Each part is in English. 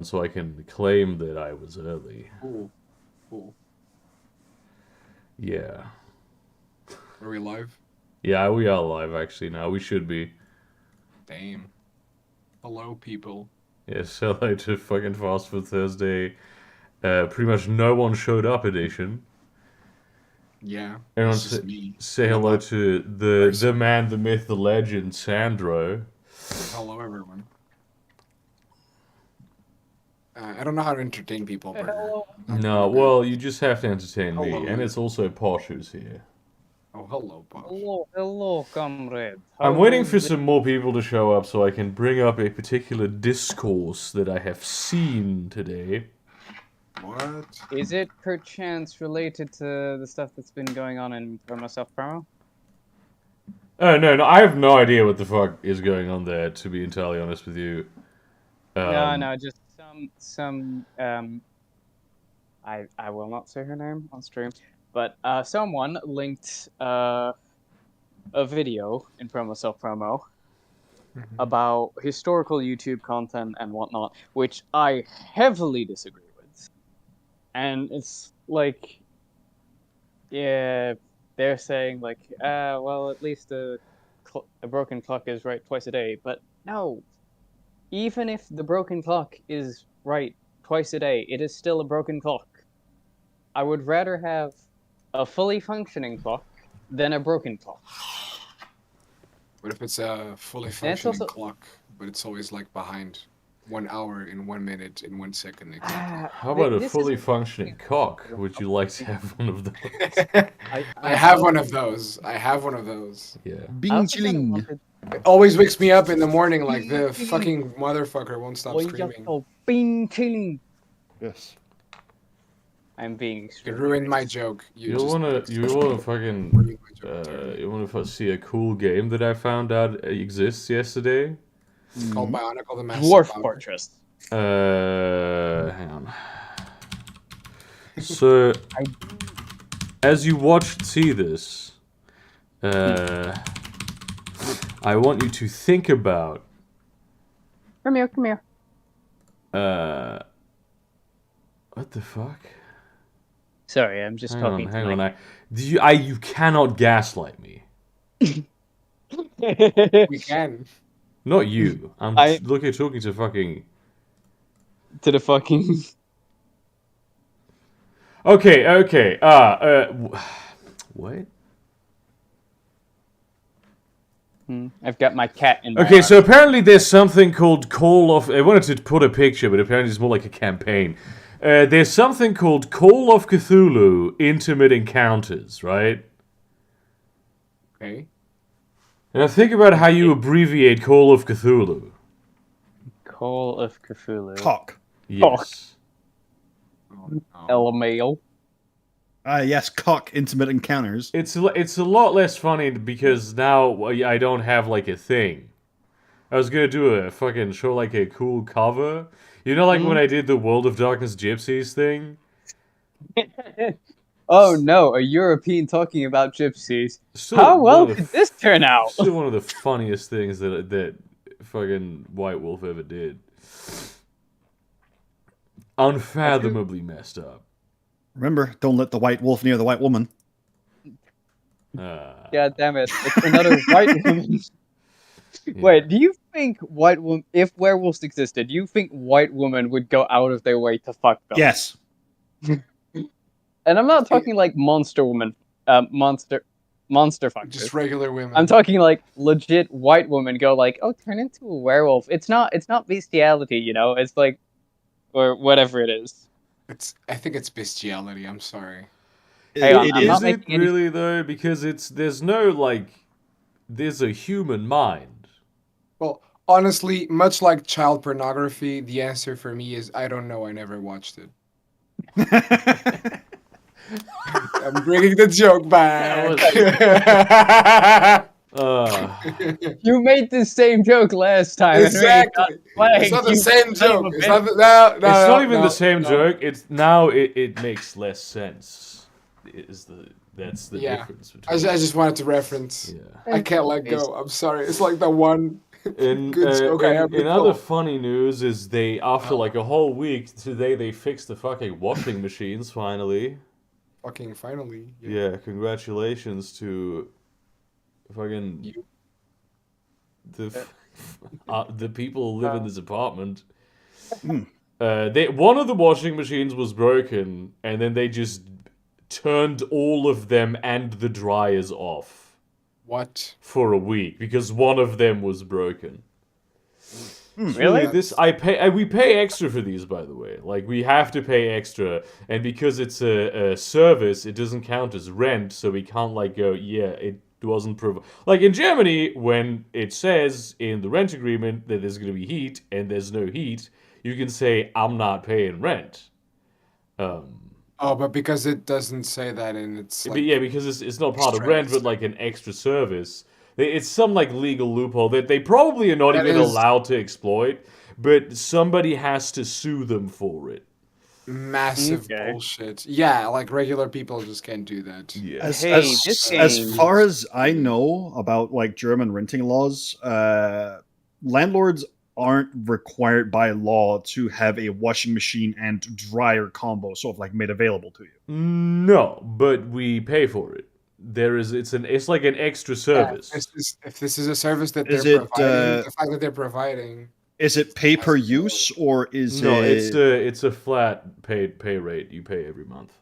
so I can claim that I was early. Cool. Cool. Yeah. Are we live? Yeah, we are live actually now. We should be. Damn. Hello, people. Yes, hello to fucking Fast Food Thursday. Pretty much no one showed up edition. Yeah, Everyone it's just me. say And I'm hello not to the person. man, the myth, the legend, Sandro. Hello, everyone. I don't know how to entertain people, Burger. Hello. I'm No, gonna be- well, you just have to entertain me, Hello. and it's also Posh who's here. Oh, hello, Bob. Hello, comrade. I'm How waiting is for it? some more people to show up so I can bring up a particular discourse that I have seen today. What? Is it perchance related to the stuff that's been going on in Promo Promo? Oh, no, I have no idea what the fuck is going on there, to be entirely honest with you. No, just some I will not say her name on stream, but someone linked a video in Promo Promo about historical YouTube content and whatnot, which I heavily disagree with. And it's like, yeah, they're saying like, well, at least a broken clock is right twice a day. But no, even if the broken clock is right twice a day, it is still a broken clock. I would rather have a fully functioning clock than a broken clock. What if it's a fully functioning clock, but it's always like behind 1 hour in 1 minute in 1 second exactly? How about a fully functioning cock? Would you like to have one of those? I have one of those. I have one of those. Yeah. Bing chilling. It always wakes me up in the morning like the fucking motherfucker won't stop screaming. Oh, bing chilling. Yes. I'm being You extremely ruined my joke. You wanna fucking you wanna see a cool game that I found out exists yesterday? It's called Bionicle the Massive Dwarf Bomber. Fortress. Hang on. So, as you see this, I want you to think about. Come here. What the fuck? Sorry, I'm just talking. Hang on. You cannot gaslight me. We can. Not you. I'm talking to fucking. To the fucking. Okay. What? I've got my cat in my Okay, arm. so apparently there's something called Call of... I wanted to put a picture, but apparently it's more like a campaign. There's something called Call of Cthulhu Intimate Encounters, right? Okay. Now think about how you abbreviate Call of Cthulhu. Call of Cthulhu. Cock. Yes. Oh, no. LMAO. Yes, cock intimate encounters. It's a lot less funny because now I don't have like a thing. I was gonna do a fucking show like a cool cover. You know, like when I did the World of Darkness Gypsies thing? Oh no, a European talking about gypsies. Still How well one of the did this turn out? Still one of the funniest things that fucking White Wolf ever did. Unfathomably messed up. Remember, don't let the white wolf near the white woman. God damn it! It's another white woman. Yeah. Wait, do you think if werewolves existed, do you think white women would go out of their way to fuck them? Yes. And I'm not talking like monster woman, monster fuckers. Just regular women. I'm talking like legit white women go like, oh, turn into a werewolf. It's not bestiality, you know. It's like, or whatever it is. I think it's bestiality. I'm sorry. Hang on, I'm It not Is is. it making any- really though? Because there's a human mind. Well, honestly, much like child pornography, the answer for me is I don't know. I never watched it. I'm bringing the joke back. You made the same joke last time. Exactly. It's not the same joke. It's not Even the same joke. It's now it makes less sense. That's the Yeah. difference I between. just wanted to reference. Yeah. I can't let go. I'm sorry. It's like the one In, Good joke, I have in the other goal. funny news is they, after Oh. like a whole week, today they fixed the fucking washing machines finally. Fucking finally. Yeah, congratulations to fucking You. the people who live in this apartment. Hmm. One of the washing machines was broken, and then they just turned all of them and the dryers off What? for a week because one of them was broken. Hmm. Really? This we pay extra for these, by the way. Like we have to pay extra, and because it's a service, it doesn't count as rent, so we can't like go, yeah, it wasn't like in Germany when it says in the rent agreement that there's going to be heat and there's no heat, you can say I'm not paying rent. Oh, but because it doesn't say that and it's But like yeah, because it's not part of rent, but like an extra service. It's some like legal loophole that they probably are not That even is- allowed to exploit, but somebody has to sue them for it. massive Okay. bullshit. Yeah, like regular people just can't do that. Yeah. As, Hey, as, this as game- far as I know about like German renting laws, landlords aren't required by law to have a washing machine and dryer combo sort of like made available to you. No, but we pay for it. It's like an extra service. If this is a service that Is they're it, providing, the fact that they're providing. Is it pay per use or is No, it? it's a flat pay rate you pay every month.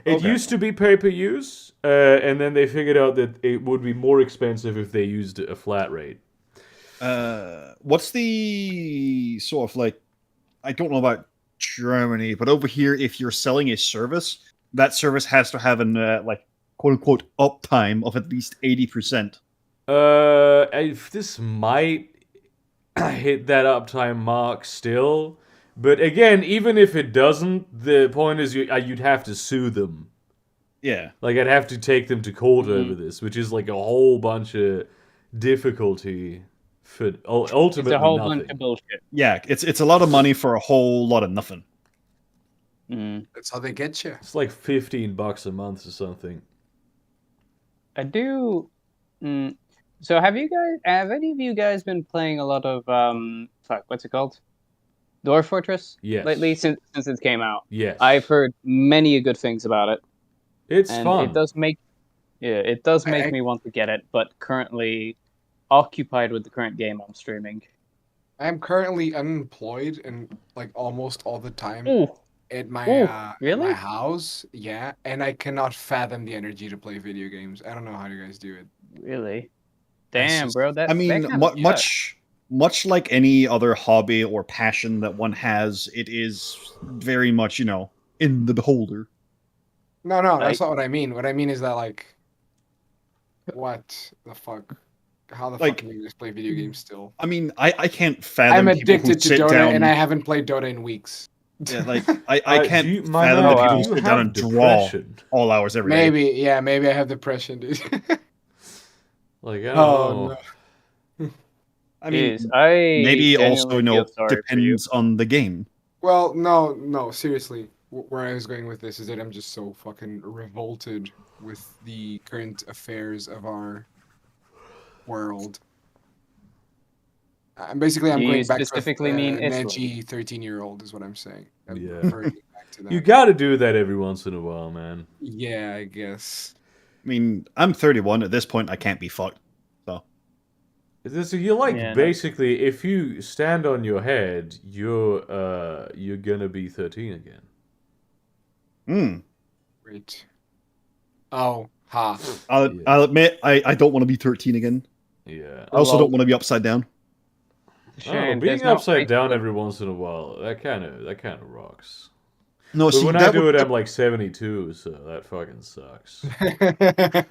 It Okay. used to be pay per use, and then they figured out that it would be more expensive if they used a flat rate. What's the sort of like? I don't know about Germany, but over here, if you're selling a service, that service has to have an like quote unquote uptime of at least 80%. If this might hit that uptime mark still, but again, even if it doesn't, the point is you'd have to sue them. Yeah, Like I'd have to take them to court over this, which is like a whole bunch of difficulty for ultimately It's a whole nothing. bunch of bullshit. yeah, it's a lot of money for a whole lot of nothing. That's how they get you. It's like $15 a month or something. I do. So have any of you guys been playing a lot of what's it called? Dwarf Fortress? Yes. Lately, since it came out. Yes. I've heard many good things about it. It's And fun. it does make me want to get it, but currently occupied with the current game I'm streaming. I'm currently unemployed and like almost all the time Ooh, at my really? my house. Yeah, and I cannot fathom the energy to play video games. I don't know how you guys do it. really? That's Damn, just- bro. That I mean, that kinda sucks. much like any other hobby or passion that one has, it is very much in the beholder. No, that's not what I mean. What I mean is that like, what the fuck? How the Like- fuck can you just play video games still? I mean, I can't fathom I'm people who addicted to sit Dota, down. and I haven't played Dota in weeks. Yeah, like I can't do you, my fathom man, that wow. people do you sit down have and draw depression? all hours every day. Maybe I have depression, dude. Like I don't Oh, know. no. I mean, Jeez, I maybe also genuinely feel sorry for you. depends on the game. Well, no, seriously. Where I was going with this is that I'm just so fucking revolted with the current affairs of our world. I'm Do going you back specifically to mean an Italy? edgy 13-year-old is what I'm saying. I'm Yeah. reverting back to that. You gotta do that every once in a while, man. Yeah, I guess. I mean, I'm 31 at this point. I can't be fucked. So So you like Yeah, no. basically, if you stand on your head, you're gonna be 13 again. Great. Oh, ha. I'll admit I don't want to be 13 again. Yeah. I also Lol. don't want to be upside down. I don't know, Shame, being there's no upside ice down cliff. every once in a while, that kind of rocks. No, But see when I that do would, it, I'm like 72, so that fucking sucks. I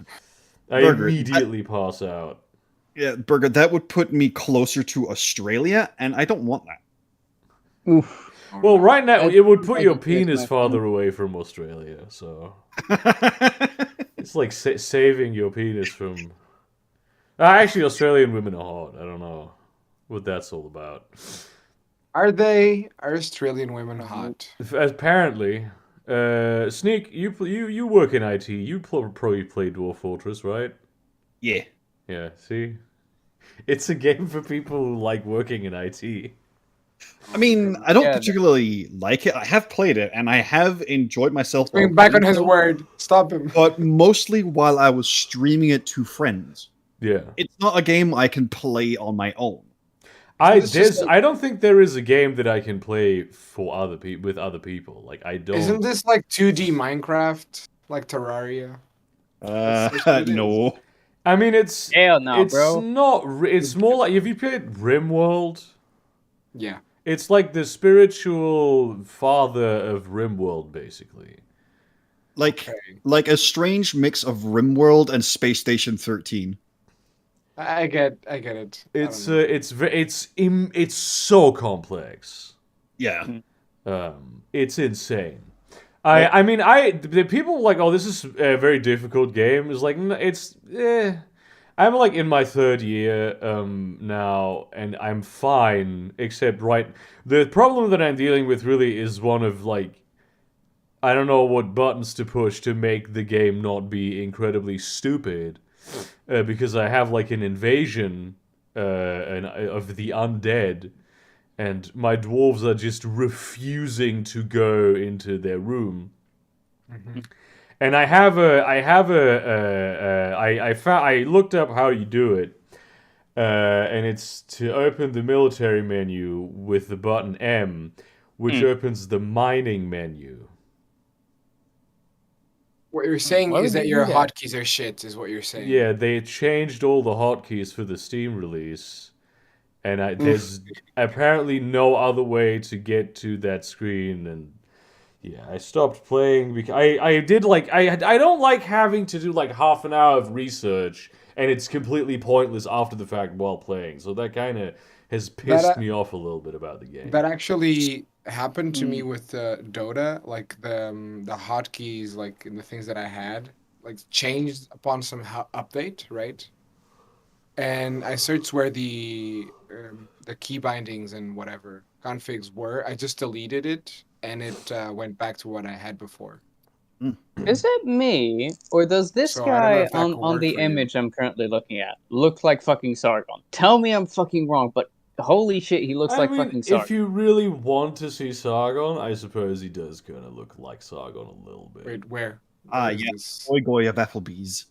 Burger, immediately pass out. yeah, Burger, that would put me closer to Australia, and I don't want that. Oof. Well, right now That's it would put like your a Christmas penis thing. farther away from Australia, so it's like saving your penis from. Actually, Australian women are hot. I don't know what that's all about. Are Australian women hot? Apparently, Sneak, you work in IT. You probably play Dwarf Fortress, right? Yeah. Yeah. See, It's a game for people who like working in IT. I mean, I don't Yeah, particularly like it. I have played it, and I have enjoyed myself. Bring while back on playing his it, word. Stop him. but mostly while I was streaming it to friends. Yeah. It's not a game I can play on my own. this just like- I don't think there is a game that I can play for other people with other people. Like I don't. Isn't this like 2D Minecraft, like Terraria? That's what it is. No. I mean, it's Hell no, it's bro. not. It's more like, have you played RimWorld? Yeah. It's like the spiritual father of RimWorld, basically. Like Okay. like a strange mix of RimWorld and Space Station 13. I get it. I It's don't know. it's so complex. Yeah. It's insane. Like- I mean, the people like, oh, this is a very difficult game. Is like, it's I'm like in my third year now, and I'm fine. Except the problem that I'm dealing with really is one of like, I don't know what buttons to push to make the game not be incredibly stupid, because I have like an invasion of the undead, and my dwarves are just refusing to go into their room. And I looked up how you do it, and it's to open the military menu with the button M, which opens the mining menu. What you're saying Why is would that you your do that? hotkeys are shit, is what you're saying. Yeah, they changed all the hotkeys for the Steam release, and there's apparently no other way to get to that screen. And yeah, I stopped playing because I did like I don't like having to do like half an hour of research, and it's completely pointless after the fact while playing. So that kind of has pissed me off a little bit about the game. That actually happened to me with Dota. Like the hotkeys, like in the things that I had, like changed upon some update, right? And I searched where the key bindings and whatever configs were. I just deleted it, and it went back to what I had before. Is it me, or does this So I don't know guy if that could on work the for you. image I'm currently looking at look like fucking Sargon? Tell me I'm fucking wrong, but holy shit, he looks I like mean, fucking if Sargon. you really want to see Sargon, I suppose he does kind of look like Sargon a little bit. Wait, where? Ah, Where is yeah. this? Boy goy of Applebee's.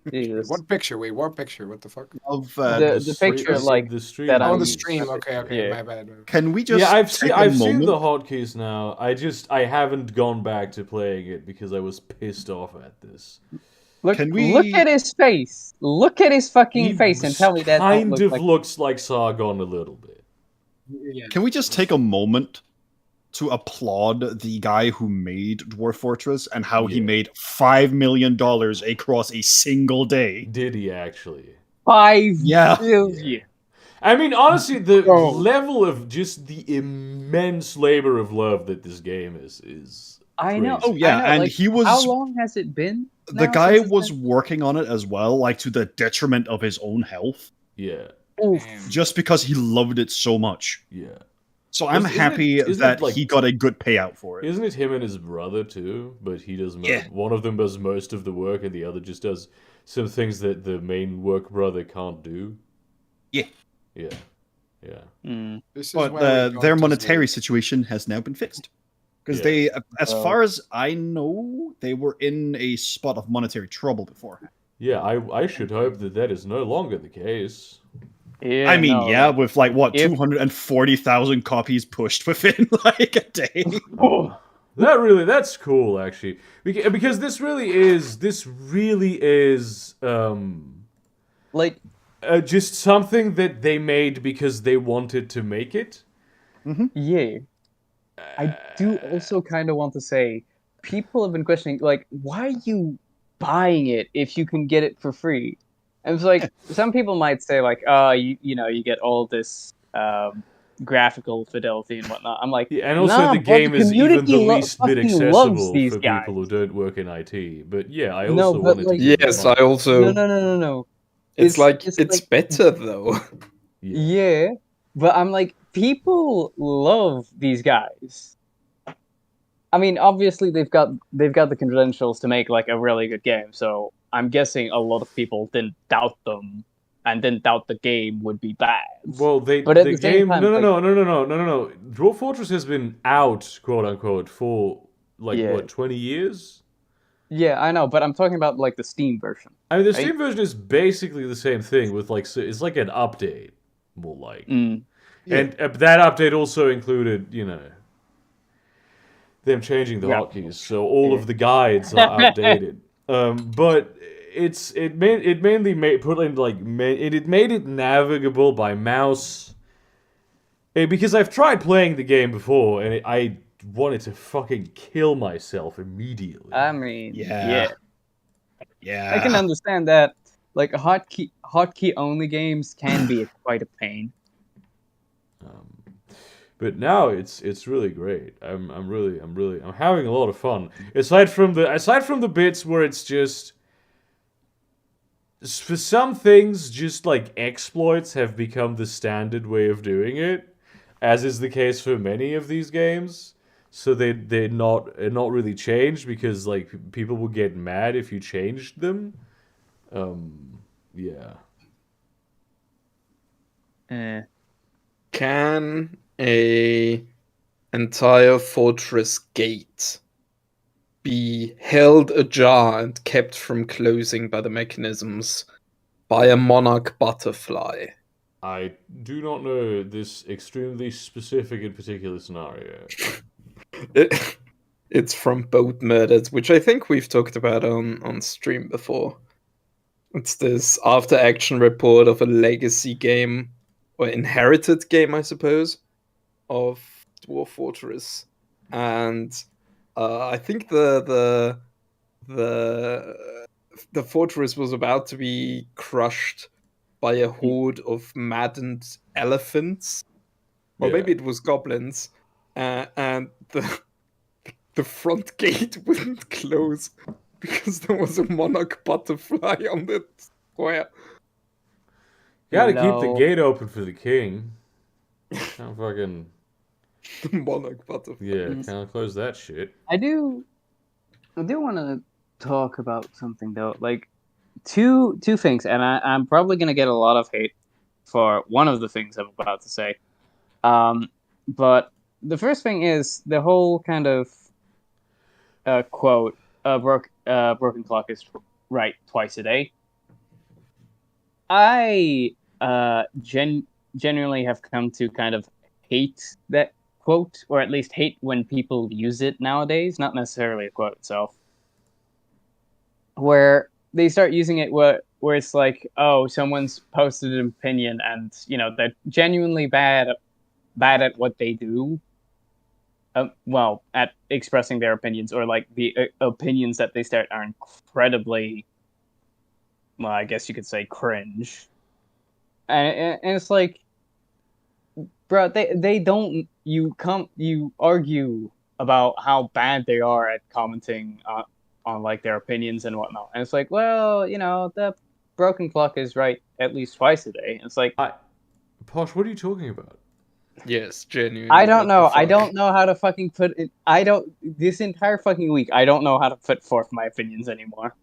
Jesus. What picture? Wait, what picture? What the fuck? Of The picture, like, the stream. that Oh, I'm- the stream. Okay, Yeah. my bad. Can we just Yeah, take a I've seen moment? the hotkeys now. I haven't gone back to playing it because I was pissed off at this. Look, Can look we- at his face. Look at his fucking face and tell me that don't kind look of like... looks like Sargon a little bit. Yeah. Can we just take a moment to applaud the guy who made Dwarf Fortress and how he Yeah. made $5 million across a single day? Did he actually? 5 Yeah. billion. I mean, honestly, the Bro. level of just the immense labor of love that this game is. I know. crazy. Oh, yeah, I know, and like, he was- How long has it been? The now guy since it's was been- working on it as well, like to the detriment of his own health, Yeah, Oof. Damn. just because he loved it so much. yeah. So I'm Isn't it- happy isn't it, that like- he got a good payout for it. Isn't it him and his brother too? But he does. Yeah. One of them does most of the work, and the other just does some things that the main work brother can't do. Yeah. Yeah. Yeah. Mm. This is But where we their go to monetary the- situation has now been fixed. Because Yeah. they, as Well- far as I know, they were in a spot of monetary trouble before. Yeah. I should hope that is no longer the case. Yeah, I mean, no, yeah, like- with like what if- 240,000 copies pushed within like a day. That's cool actually. Because this really is like, just something that they made because they wanted to make it. yeah. I do also kind of want to say, people have been questioning, like, why are you buying it if you can get it for free? And it's like, some people might say, like, you know, you get all this graphical fidelity and whatnot. I'm like, Yeah, and also nah, the but game is even community the least bit fucking loves accessible these for guys. people who don't work in IT. But yeah, I No, also but, wanted like- to. give it Yes, fun. I also. No. It's like it's it's like- better though. Yeah, but I'm like, people love these guys. I mean, obviously they've got the credentials to make like a really good game. So I'm guessing a lot of people didn't doubt them and didn't doubt the game would be bad. Well, But at the the same game. time, No, no, like, no, no, no, no, no, no, no. Dwarf Fortress has been out, quote unquote, for like Yeah. what, 20 years? yeah, I know, but I'm talking about like the Steam version. I mean, the Right? Steam version is basically the same thing with like it's like an update, more like. Mm. And that update also included, them changing the Yeah. hotkeys, so all of the guides are outdated. But it mainly made put in like it made it navigable by mouse. Because I've tried playing the game before and I wanted to fucking kill myself immediately. I mean, Yeah. I can Yeah. understand that. Like hotkey only games can be quite a pain. But now it's really great. I'm having a lot of fun. Aside from the bits where it's just for some things just like exploits have become the standard way of doing it, as is the case for many of these games. So they're not really changed because like people will get mad if you changed them. Yeah. Eh. Can a entire fortress gate be held ajar and kept from closing by the mechanisms by a monarch butterfly? I do not know this extremely specific and particular scenario. It's from Boat Murders, which I think we've talked about on stream before. It's this after action report of a legacy game, or inherited game, I suppose, of Dwarf Fortress. And I think the fortress was about to be crushed by a horde of maddened elephants, or Yeah. maybe it was goblins, and the front gate wouldn't close because there was a monarch butterfly on the square. Gotta keep the No. gate open for the king. Can't fucking The monarch butterfly. yeah, can't close that shit. I do want to talk about something though. Like two things, and I'm probably gonna get a lot of hate for one of the things I'm about to say. But the first thing is the whole kind of quote: "Broken clock is right twice a day." I genuinely have come to kind of hate that quote, or at least hate when people use it nowadays. Not necessarily a quote itself, where they start using it where it's like, oh, someone's posted an opinion, and they're genuinely bad at what they do. Well, at expressing their opinions, or like the opinions that they start are incredibly, well, I guess you could say cringe. And it's like, bro, they don't, you argue about how bad they are at commenting on like their opinions and whatnot, and it's like, well, the broken clock is right at least twice a day. And it's like, Posh, what are you talking about? Yes, genuinely. I don't what the know. I fuck? don't know how to fucking put it. This entire fucking week, I don't know how to put forth my opinions anymore.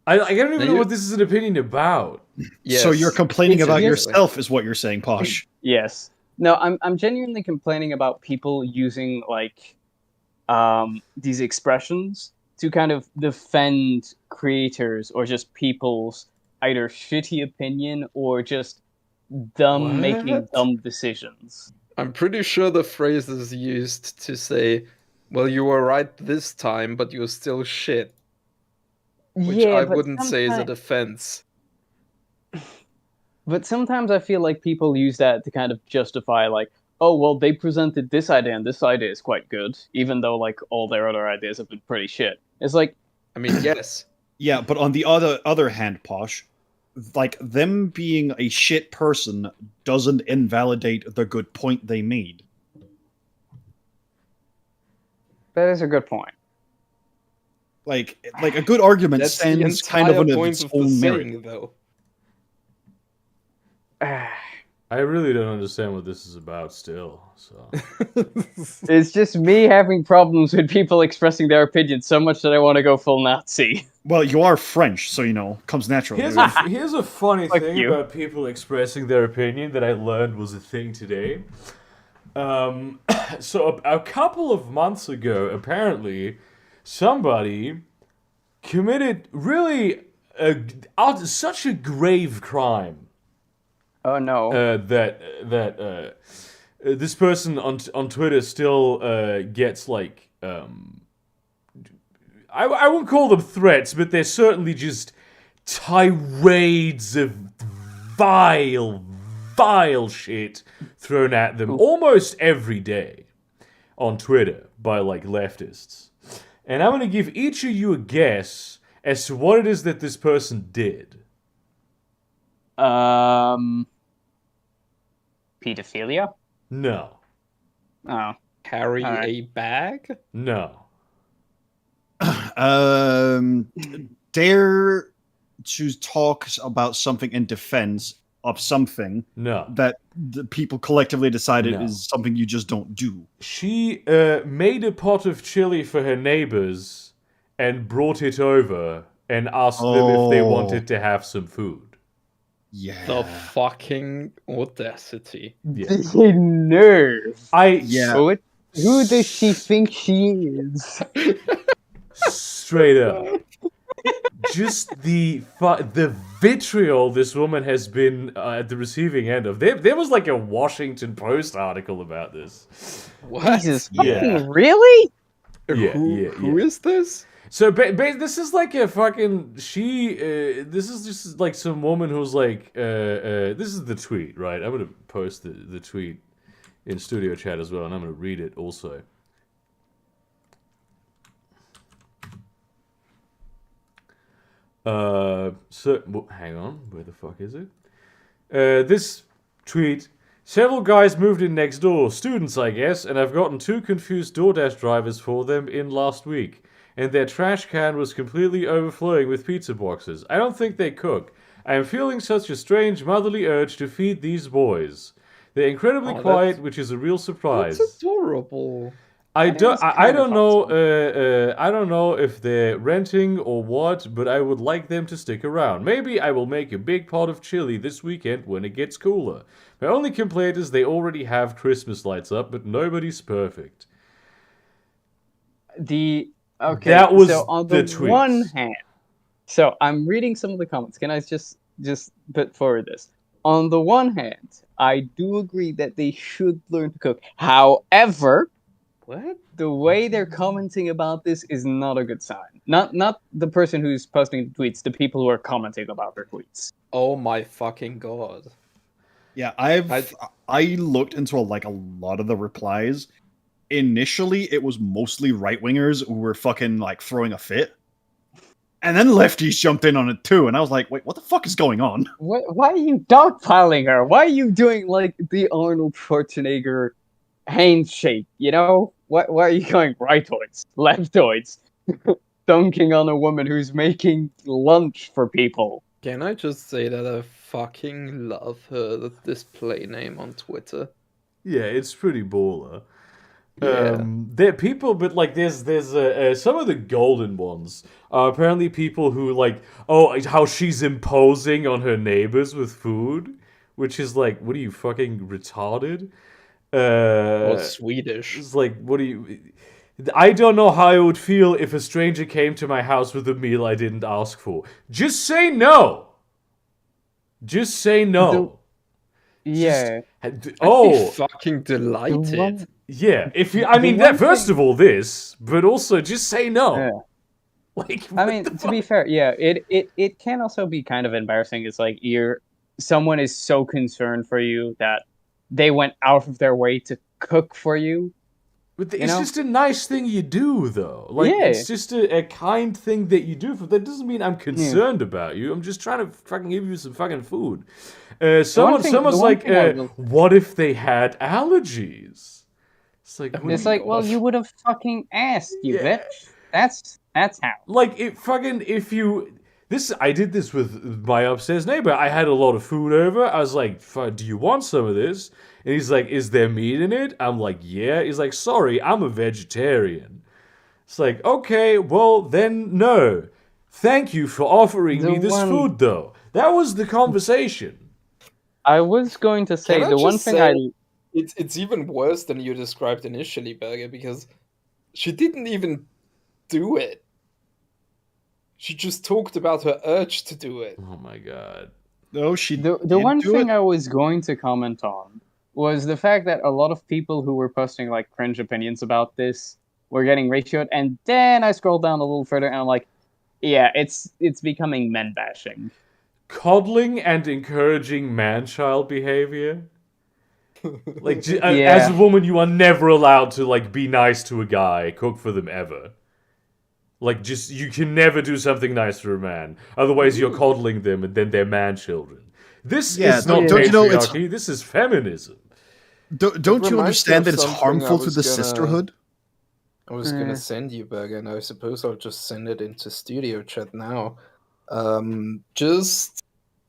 I don't even know you- what this is an opinion about. Yes. So you're complaining It's about just- yourself, is what you're saying, Posh. Yes. No, I'm genuinely complaining about people using like these expressions to kind of defend creators or just people's either shitty opinion or just them making What? dumb decisions. I'm pretty sure the phrase is used to say, well, you were right this time, but you're still shit. Which I but wouldn't say is a sometimes- defense. But sometimes I feel like people use that to kind of justify, like, oh, well, they presented this idea, and this idea is quite good, even though, like, all their other ideas have been pretty shit. It's like, I mean, yes. Yeah, but on the other hand, Posh, like them being a shit person doesn't invalidate the good point they made. that is a good point. Like a good argument That's the stands kind of entire on point its of the own merit. saying, though. I really don't understand what this is about still. So It's just me having problems with people expressing their opinions so much that I want to go full Nazi. Well, you are French, so comes naturally. here's a funny Fuck thing you. about people expressing their opinion that I learned was a thing today. So a couple of months ago, apparently, somebody committed really such a grave crime Oh no. that this person on Twitter still gets like I won't call them threats, but they're certainly just tirades of vile shit thrown at them almost every day on Twitter by like leftists. And I'm going to give each of you a guess as to what it is that this person did. Pedophilia? No. Oh. Carry Alright. a bag? No. Dare to talk about something in defense of something No. that the people collectively decided No. is something you just don't do. She made a pot of chili for her neighbors and brought it over and asked them if they Oh. wanted to have some food. Yeah. The fucking audacity. Yeah. The nerve. Yeah. Who does she think she is? Straight up. Just the vitriol this woman has been at the receiving end of. There was like a Washington Post article about this. What? Jesus Yeah. fucking really? Yeah, Who yeah. is this? So this is like a fucking this is just like some woman who's like this is the tweet, right? I'm gonna post the tweet in studio chat as well, and I'm gonna read it also. Hang on, where the fuck is it? This tweet. Several guys moved in next door, students I guess, and I've gotten 2 confused DoorDash drivers for them in last week. And their trash can was completely overflowing with pizza boxes. I don't think they cook. I am feeling such a strange motherly urge to feed these boys. They're incredibly Oh, quiet, that's- which is a real surprise. That's adorable. I think don't. it's I kind don't of know. I don't know if they're renting or what, but I would like them to stick around. Maybe I will make a big pot of chili this weekend when it gets cooler. My only complaint is they already have Christmas lights up, but nobody's perfect. Okay, That was so on the the tweets. one hand, so I'm reading some of the comments. Can I just put forward this? On the one hand, I do agree that they should learn to cook. However, What? the way they're commenting about this is not a good sign. Not the person who's posting the tweets, the people who are commenting about their tweets. Oh my fucking god. Yeah, I looked into a lot of the replies. Initially, it was mostly right wingers who were fucking like throwing a fit, and then lefties jumped in on it too. And I was like, wait, what the fuck is going on? Why are you dogpiling her? Why are you doing like the Arnold Schwarzenegger handshake? You know, why are you going rightoids, leftoids, dunking on a woman who's making lunch for people? Can I just say that I fucking love her display name on Twitter? Yeah, it's pretty baller. Yeah. There are people, but like there's some of the golden ones are apparently people who like, oh, how she's imposing on her neighbors with food, which is like, what are you fucking retarded? Or Swedish. It's like, what do you? I don't know how I would feel if a stranger came to my house with a meal I didn't ask for. Just say no. Just say no. Yeah. I'd be Oh, fucking delighted. yeah. If you, I The mean, one that first thing- of all, this, but also just say no. Yeah. Like, I what mean, the to fuck? be fair, yeah, it can also be kind of embarrassing. It's like someone is so concerned for you that they went out of their way to cook for you. But you it's know? just a nice thing you do, though. Like, Yeah. it's just a kind thing that you do. That doesn't mean I'm concerned about you. I'm just trying to fucking give you some fucking food. Someone's the one like, thing I will- what if they had allergies? It's like, what It's do you- like, well, you would have fucking asked, you Yeah. bitch. That's how. like it fucking if you. I did this with my upstairs neighbor. I had a lot of food over. I was like, "Do you want some of this?" And he's like, "Is there meat in it?" I'm like, "Yeah." He's like, "Sorry, I'm a vegetarian." It's like, "Okay, well then no. Thank you for offering The me this one- food though." That was the conversation. I was going to say Can I the one just thing say- It's even worse than you described initially, Berger, because she didn't even do it. She just talked about her urge to do it. Oh my god. No, she the did one do thing it. I was going to comment on was the fact that a lot of people who were posting like cringe opinions about this were getting ratioed, and then I scrolled down a little further and I'm like, yeah, it's becoming men bashing. Coddling and encouraging man-child behavior. Like, Yeah. as a woman, you are never allowed to like be nice to a guy, cook for them ever. Like, just you can never do something nice for a man. Otherwise, you're coddling them, and then they're man children. This Yeah, is not don't you know it's- patriarchy. This is feminism. Don't you reminds me understand of that it's something harmful I to was the gonna- sisterhood? I was gonna send you, Berger, and I suppose I'll just send it into studio chat now. Just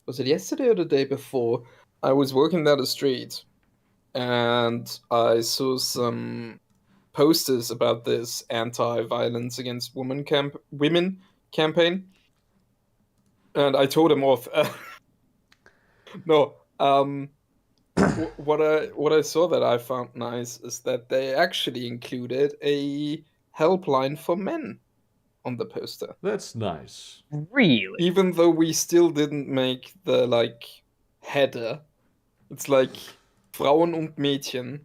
was it yesterday or the day before? I was walking down the street, and I saw some posters about this anti-violence against women campaign, and I told him off. No, what I saw that I found nice is that they actually included a helpline for men on the poster. That's nice. Really? Even though we still didn't make the like header, it's like Frauen und Mädchen.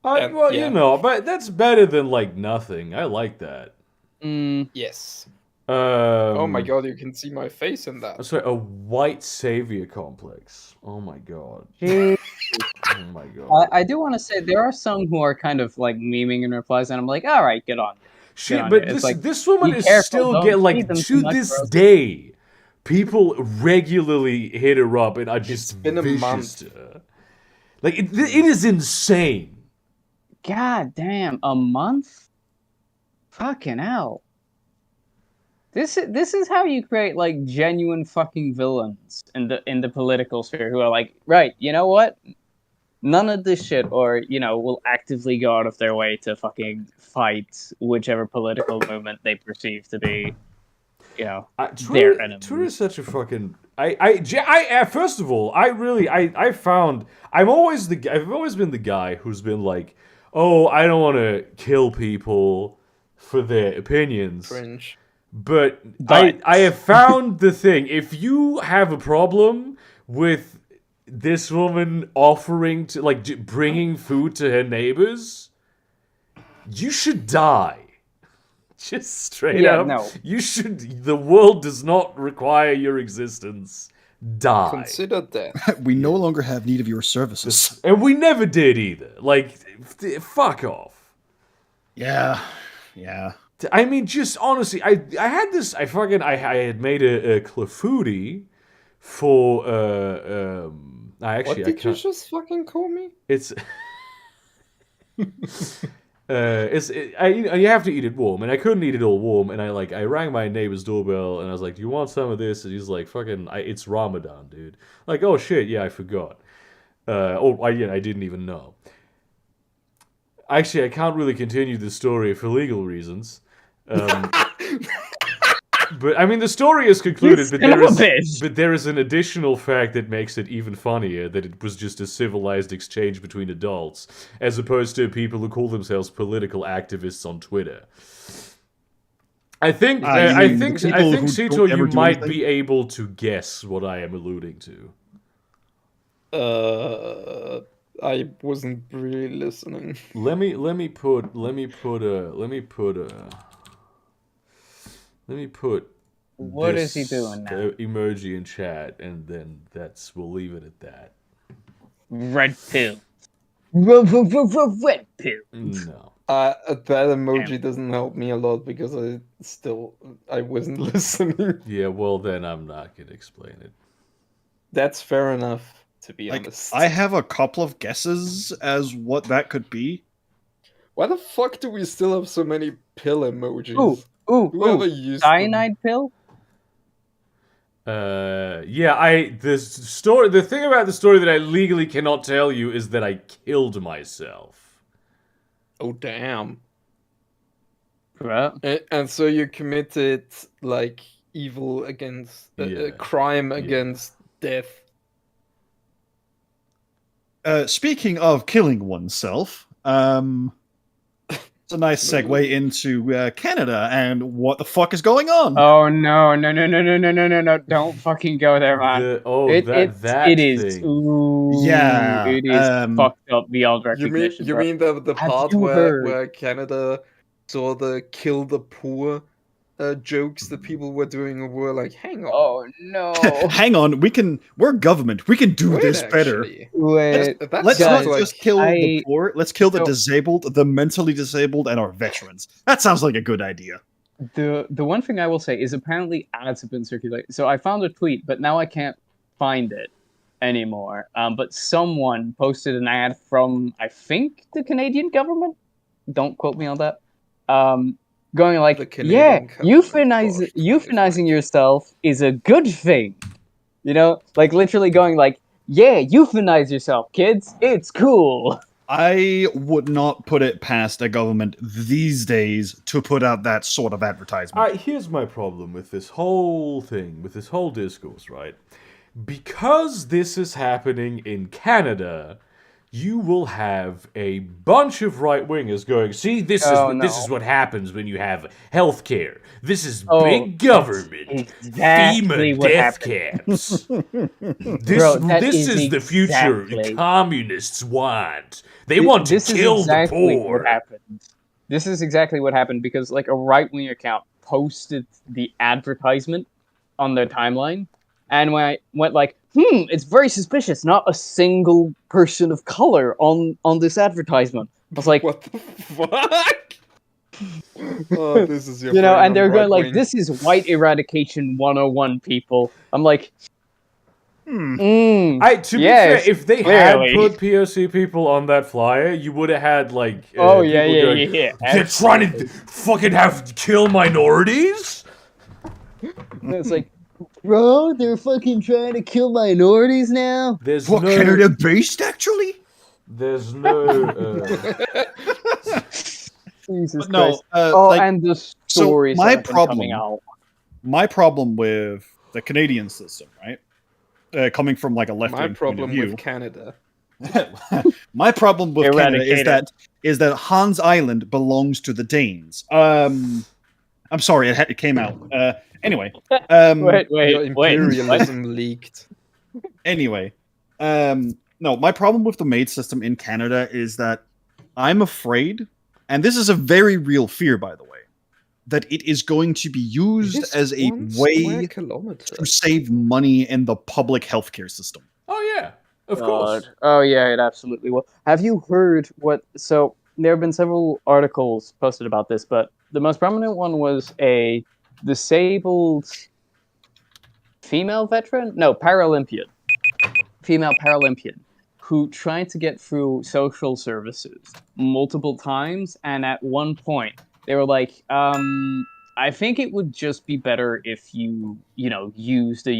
Well, yeah. you know, but that's better than like nothing. I like that. Yes. Um, Oh my god, you can see my face in that. Sorry, a white savior complex. Oh my god. Jeez. Oh my god. I do want to say there are some who are kind of like memeing in replies, and I'm like, all right, get on. Shit, on but you. It's this like, this woman be is careful, still don't get feed like them to too much, this or else- day. People regularly hit her up and are just It's been a vicious month. to her. Like it is insane. God damn, a month? Fucking hell. This is how you create like genuine fucking villains in the political sphere who are like, right, you know what? None of this shit, or will actively go out of their way to fucking fight whichever political movement they perceive to be, their enemies. Twitter is such a fucking. First of all, I found I've always been the guy who's been like, oh, I don't want to kill people for their opinions. Cringe. But But- I have found the thing. If you have a problem with this woman offering to like bringing food to her neighbors, you should die. Just straight Yeah, up. no. You should. The world does not require your existence. Die. Consider that. We no longer have need of your services. And we never did either. Like, fuck off. Yeah. I mean, just honestly, I had this. I had made a clafouti for I What actually did you just fucking call me? it's you have to eat it warm, and I couldn't eat it all warm, and I rang my neighbor's doorbell, and I was like, "Do you want some of this?" And he's like, "Fucking, it's Ramadan, dude." Like, oh shit, yeah, I forgot. I didn't even know. Actually, I can't really continue the story for legal reasons. But I mean, the story is concluded, but there is an additional fact that makes it even funnier, that it was just a civilized exchange between adults, as opposed to people who call themselves political activists on Twitter. I think Sito, you might be able to guess what I am alluding to. I wasn't really listening. Let me put What is he this, doing now? Emoji in chat, and then we'll leave it at that. Red pill. Red pill. No. That emoji doesn't help me a lot because I wasn't listening. Yeah, well then I'm not gonna explain it. That's fair enough, to be Like, honest. I have a couple of guesses as what that could be. Why the fuck do we still have so many pill emojis? Ooh, Whoever used them. cyanide pill? The thing about the story that I legally cannot tell you is that I killed myself. Oh damn! Right? And so you committed like evil against Yeah. crime against death. Speaking of killing oneself, it's a nice segue into Canada and what the fuck is going on. Oh no! Don't fucking go there, man. That It is. thing. Ooh, Yeah, it is fucked up beyond recognition. You bro. mean the Have part you heard? where Canada saw the kill the poor jokes that people were doing and were like, hang on, Oh no! Hang on, we're government. We can do wait, this better. actually. Wait, That Let's not sounds like just kill the poor. Let's kill the so- disabled, the mentally disabled, and our veterans. That sounds like a good idea. the one thing I will say is apparently ads have been circulating. So I found a tweet, but now I can't find it anymore. But someone posted an ad from I think the Canadian government. Don't quote me on that. Going The like, Canadian government. Gosh, euthanizing yourself is a good thing. You know, like literally going like, yeah, euthanize yourself, kids. It's cool. I would not put it past a government these days to put out that sort of advertisement. Here's my problem with this whole thing, with this whole discourse, right? Because this is happening in Canada, you will have a bunch of right-wingers going, see, this is what happens when you have healthcare. This is big government. Exactly FEMA what death happens. camps. This is the future communists want. They want to kill the poor. What happened. This is exactly what happened because like a right-wing account posted the advertisement on their timeline, and when I went like, it's very suspicious. Not a single person of color on this advertisement. I was like, what the fuck? Oh, this is your and they're going like, right-wing. this is white eradication 101, people. I'm like, To be fair, if they clearly. had put POC people on that flyer, you would have had like oh people yeah. going, they're trying to fucking kill minorities. And it's like, bro, they're fucking trying to kill minorities now. There's What, no, Canada based, actually? there's no. Jesus But no, Christ. Oh, like, and the stories my that have been coming problem- out. my problem with the Canadian system, right? Coming from like a left My wing problem point of with Canada. view. My problem with Canada Eradicated. is that Hans Island belongs to the Danes. I'm sorry, it came out. Anyway, Wait, Your what? imperialism leaked. anyway, no, my problem with the maid system in Canada is that I'm afraid, and this is a very real fear, by the way, that it is going to be used as a way to save money in the public healthcare system. Oh yeah, of course. Oh yeah, it absolutely will. Have you heard what? So there have been several articles posted about this, but the most prominent one was a disabled female veteran, no, Paralympian, female Paralympian, who tried to get through social services multiple times, and at one point they were like, I think it would just be better if you use the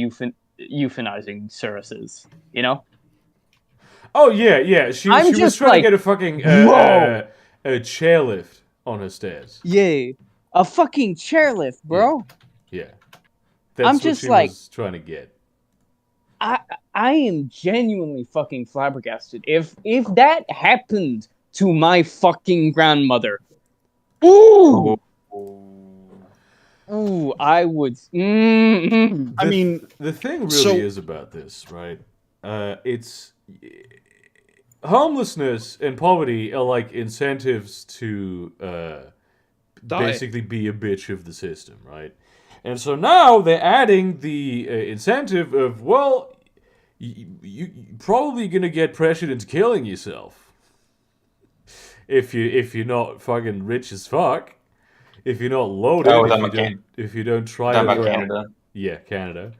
euthanizing services, Oh yeah. She was just trying like, to get a fucking whoa. a chairlift on her stairs. Yay. A fucking chairlift, bro. Yeah, that's I'm what just she like- was trying to get. I am genuinely fucking flabbergasted. If that happened to my fucking grandmother, ooh, I would. I mean, The thing really so- is about this, right? It's homelessness and poverty are like incentives to basically be a bitch of the system, right? And so now they're adding the incentive of, well, you probably gonna get pressured into killing yourself if you're not fucking rich as fuck, if you're not loaded, if you don't try to Canada. Yeah, Canada.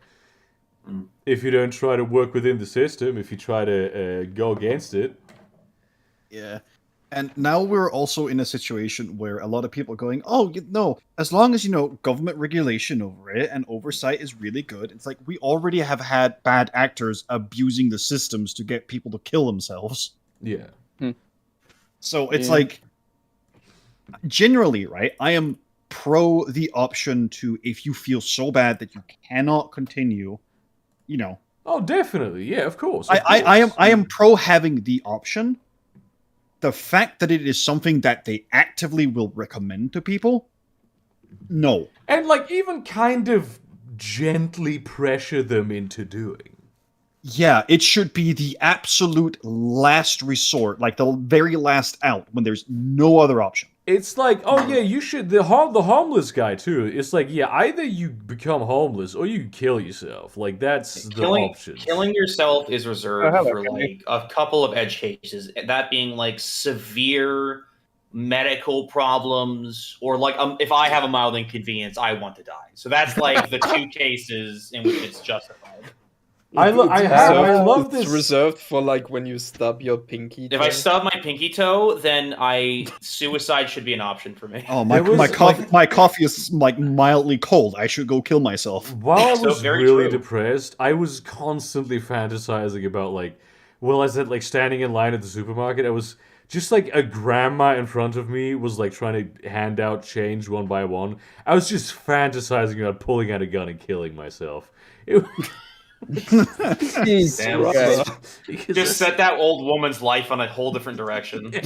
If you don't try to work within the system, if you try to go against it. Yeah. And now we're also in a situation where a lot of people are going, oh, no, as long as, government regulation over it and oversight is really good. It's like we already have had bad actors abusing the systems to get people to kill themselves. Yeah. So it's Yeah. like, generally, right, I am pro the option to, if you feel so bad that you cannot continue, Oh, definitely. Yeah, of course. I am pro having the option. The fact that it is something that they actively will recommend to people, no. And like even kind of gently pressure them into doing. Yeah, it should be the absolute last resort, like the very last out when there's no other option. It's like, oh yeah, you should the homeless guy too. It's like, yeah, either you become homeless or you kill yourself. Like that's the option. Killing yourself is reserved hello, for like a couple of edge cases. That being like severe medical problems, or like if I have a mild inconvenience, I want to die. So that's like the two cases in which it's justified. I love this. It's reserved for like when you stub your pinky. If I stub my pinky toe, then suicide should be an option for me. Oh, There was, my coffee is like mildly cold. I should go kill myself. While I So was very really true. depressed, I was constantly fantasizing about I said like standing in line at the supermarket. I was just like a grandma in front of me was like trying to hand out change one by one. I was just fantasizing about pulling out a gun and killing myself. It, Jesus Damn. Christ. because Just set that old woman's life on a whole different direction. I'm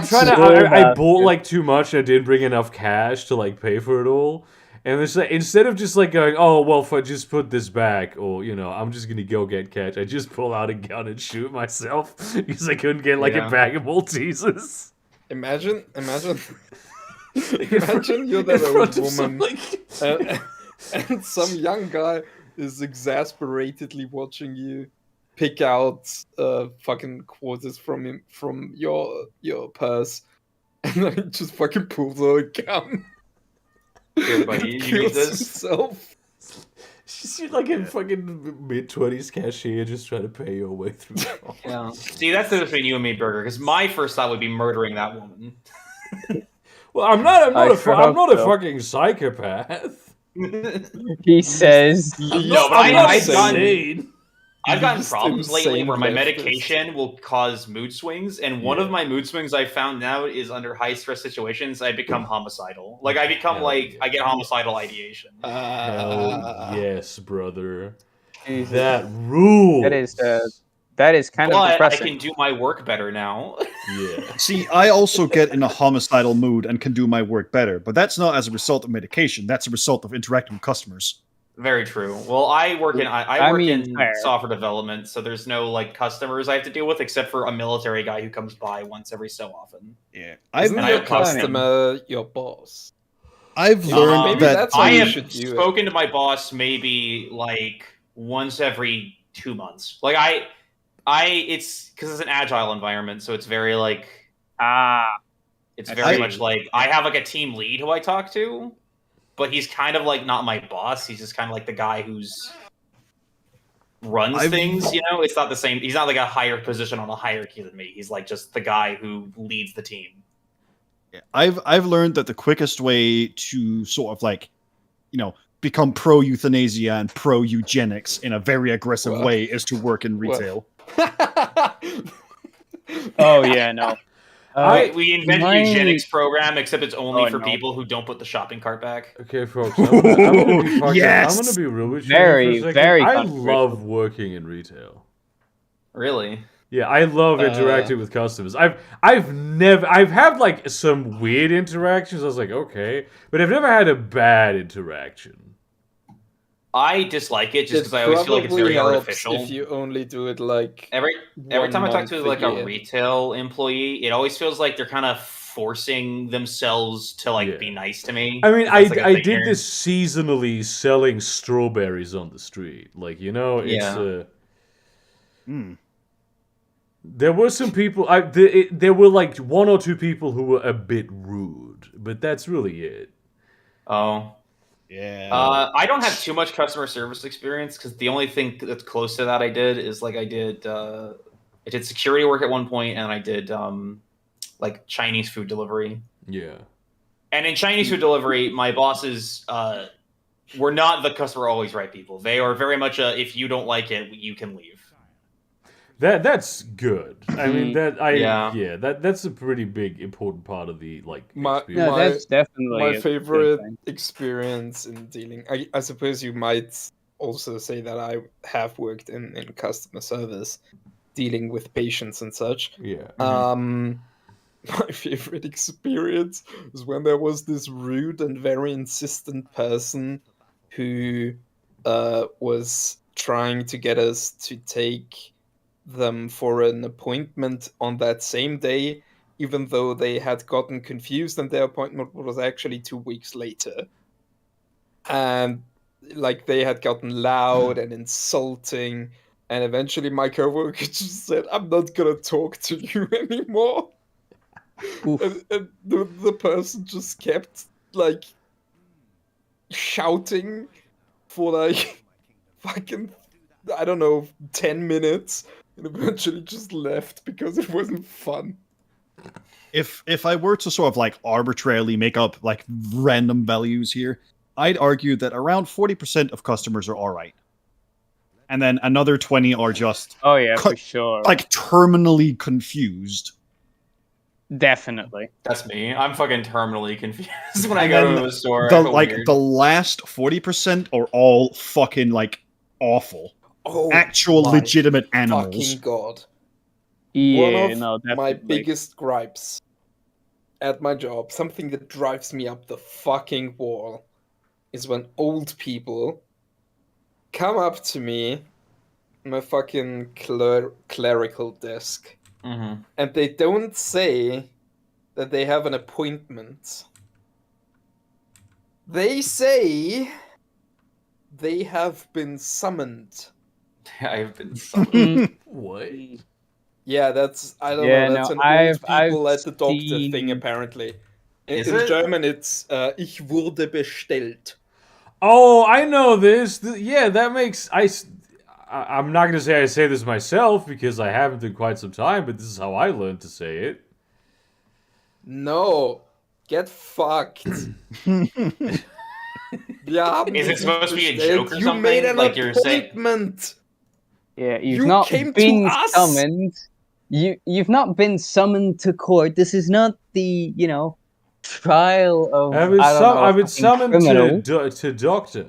trying to. I bad. bought like too much. I didn't bring enough cash to like pay for it all. And it's like, instead of just like going, oh well, if I just put this back, or I'm just gonna go get cash. I just pull out a gun and shoot myself because I couldn't get like a Yeah. bag of Maltesers. Imagine you're that In front old of some, woman, and some young guy is exasperately watching you pick out fucking quarters from your purse, and then he just fucking pulls out a gun. Here, buddy, you need Kills this. himself. She's like a fucking mid-20s cashier just trying to pay your way through. Yeah. See, that's the difference between you and me, Burger. Because my first thought would be murdering that woman. Well, I'm not a so. fucking psychopath. He says, No, but I'm not I've gotten insane. I've gotten Just problems lately insane where my leftist. medication will cause mood swings, and one Yeah. of my mood swings I found now is under high stress situations. I become homicidal. Like I become Hell like yeah. I get homicidal ideation. Hell yes, brother. Jesus. That rules. that is kind of But I depressing. can do my work better now. Yeah. See, I also get in a homicidal mood and can do my work better, but that's not as a result of medication. That's a result of interacting with customers. Very true. Well, I work in I work mean, in fair. software development, so there's no like customers I have to deal with except for a military guy who comes by once every so often. Yeah, Isn't I your have custom- customer your boss? I've learned maybe that that's how I you have should do it. spoken to my boss maybe like once every 2 months. Like it's because it's an agile environment, so it's very like it's very I- much like I have like a team lead who I talk to, but he's kind of like not my boss. He's just kind of like the guy who's runs I've- things. It's not the same. He's not like a higher position on a hierarchy than me. He's like just the guy who leads the team. I've learned that the quickest way to sort of like, become pro euthanasia and pro eugenics in a very aggressive Well- way is to work in retail. Oh yeah, no. We invented my- a eugenics program, except it's only Oh, for no. people who don't put the shopping cart back. Okay, folks. I'm gonna be fucking. Yes! I'm gonna be real with you Very, for a second. very I controversial. love working in retail. Really? Yeah, I love interacting with customers. I've had like some weird interactions. I was like, okay, but I've never had a bad interaction. I dislike it just It because I always feel like it's probably very helps artificial. If you only do it like Every one time I talk to month like a a year. retail employee, it always feels like they're kind of forcing themselves to like Yeah. be nice to me. I mean, That's, like, a I thing did here. this seasonally selling strawberries on the street. Like, it's Yeah. there were some people. There were like one or two people who were a bit rude, but that's really it. Oh, Yeah. I don't have too much customer service experience because the only thing that's close to that I did is like I did I did security work at one point, and I did like Chinese food delivery. Yeah. And in Chinese food delivery, my bosses were not the customer always right people. They are very much a if you don't like it, you can leave. That's good. I mean Yeah. that's a pretty big important part of the like My- experience. No, that's definitely My a good favorite thing. experience in dealing. I suppose you might also say that I have worked in customer service, dealing with patients and such. Yeah. My favorite experience was when there was this rude and very insistent person who was trying to get us to take them for an appointment on that same day, even though they had gotten confused and their appointment was actually 2 weeks later. And like they had gotten loud and insulting, and eventually my coworker just said, "I'm not gonna talk to you anymore." Oof. And the person just kept like shouting for like fucking, I don't know, 10 minutes, and eventually just left because it wasn't fun. If I were to sort of like arbitrarily make up like random values here, I'd argue that around 40% of customers are all right, and then another 20 are just Oh yeah, Cut- for sure. like terminally confused. Definitely. That's me. I'm fucking terminally confused when I And go then to a store. The I feel like weird. the last 40% are all fucking like awful, Oh, actual my legitimate animals. fucking god. Yeah, One of no, my definitely. biggest gripes at my job, something that drives me up the fucking wall, is when old people come up to me, my fucking clerical desk, Mhm. and they don't say that they have an appointment. They say they have been summoned. I've been summoned. What? Yeah, that's, I don't Yeah, know, that's no, an I've- old people I've at the doctor thing seen- apparently. Is In it? German it's ich wurde bestellt. Oh, I know this. Yeah, that makes I'm not gonna say I say this myself because I haven't in quite some time, but this is how I learned to say it. No, get fucked. Wir haben Is it dich supposed to be a bestellt. joke or You made something? an Like you're saying- appointment. Yeah, you've You not came to been us! summoned. You've not been summoned to court. This is not the trial of I've been, I don't know. I've been fucking summoned criminal. to doctor.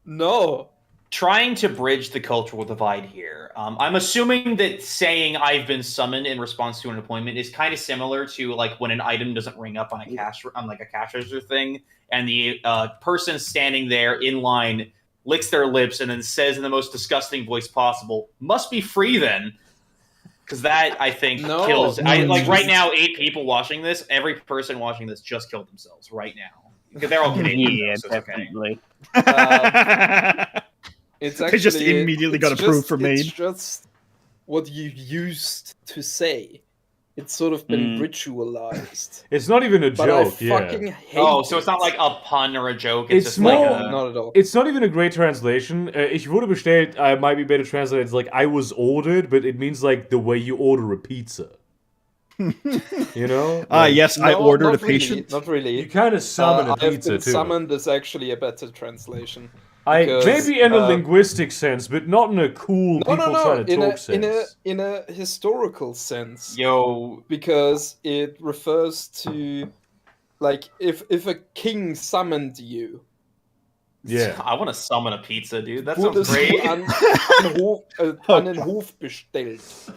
No. Trying to bridge the cultural divide here. I'm assuming that saying I've been summoned in response to an appointment is kind of similar to like when an item doesn't ring up on a cash like a cash register thing, and the person standing there in line licks their lips and then says in the most disgusting voice possible, "Must be free then." Because that I think No, kills. no, I it's like right just- now 8 people watching this. Every person watching this just killed themselves right now. Because they're all Canadian, Yeah, though, so it's okay. definitely. It's They actually just immediately got it's approved just- for It's Maid. just what you used to say. It's sort of been Mm. ritualized. It's not even a But I joke, yeah. fucking hate Oh, so it. it's not like a pun or a joke. It's, It's just like more- a, Not at all. It's not even a great translation. Ich wurde bestellt might be better translated as like I was ordered, but it means like the way you order a pizza. You know? Like, Yes, I No, ordered a not really, patient. Not really. You kind of summon a I have pizza been too. summoned is actually a better translation. I because, maybe in a linguistic sense, but not in a cool No, people no, trying to no. talk sense. In a historical sense, yo, because it refers to like if a king summoned you. Yeah. I want to summon a pizza, dude. That Wurdest sounds great. du an den Hof bestellt.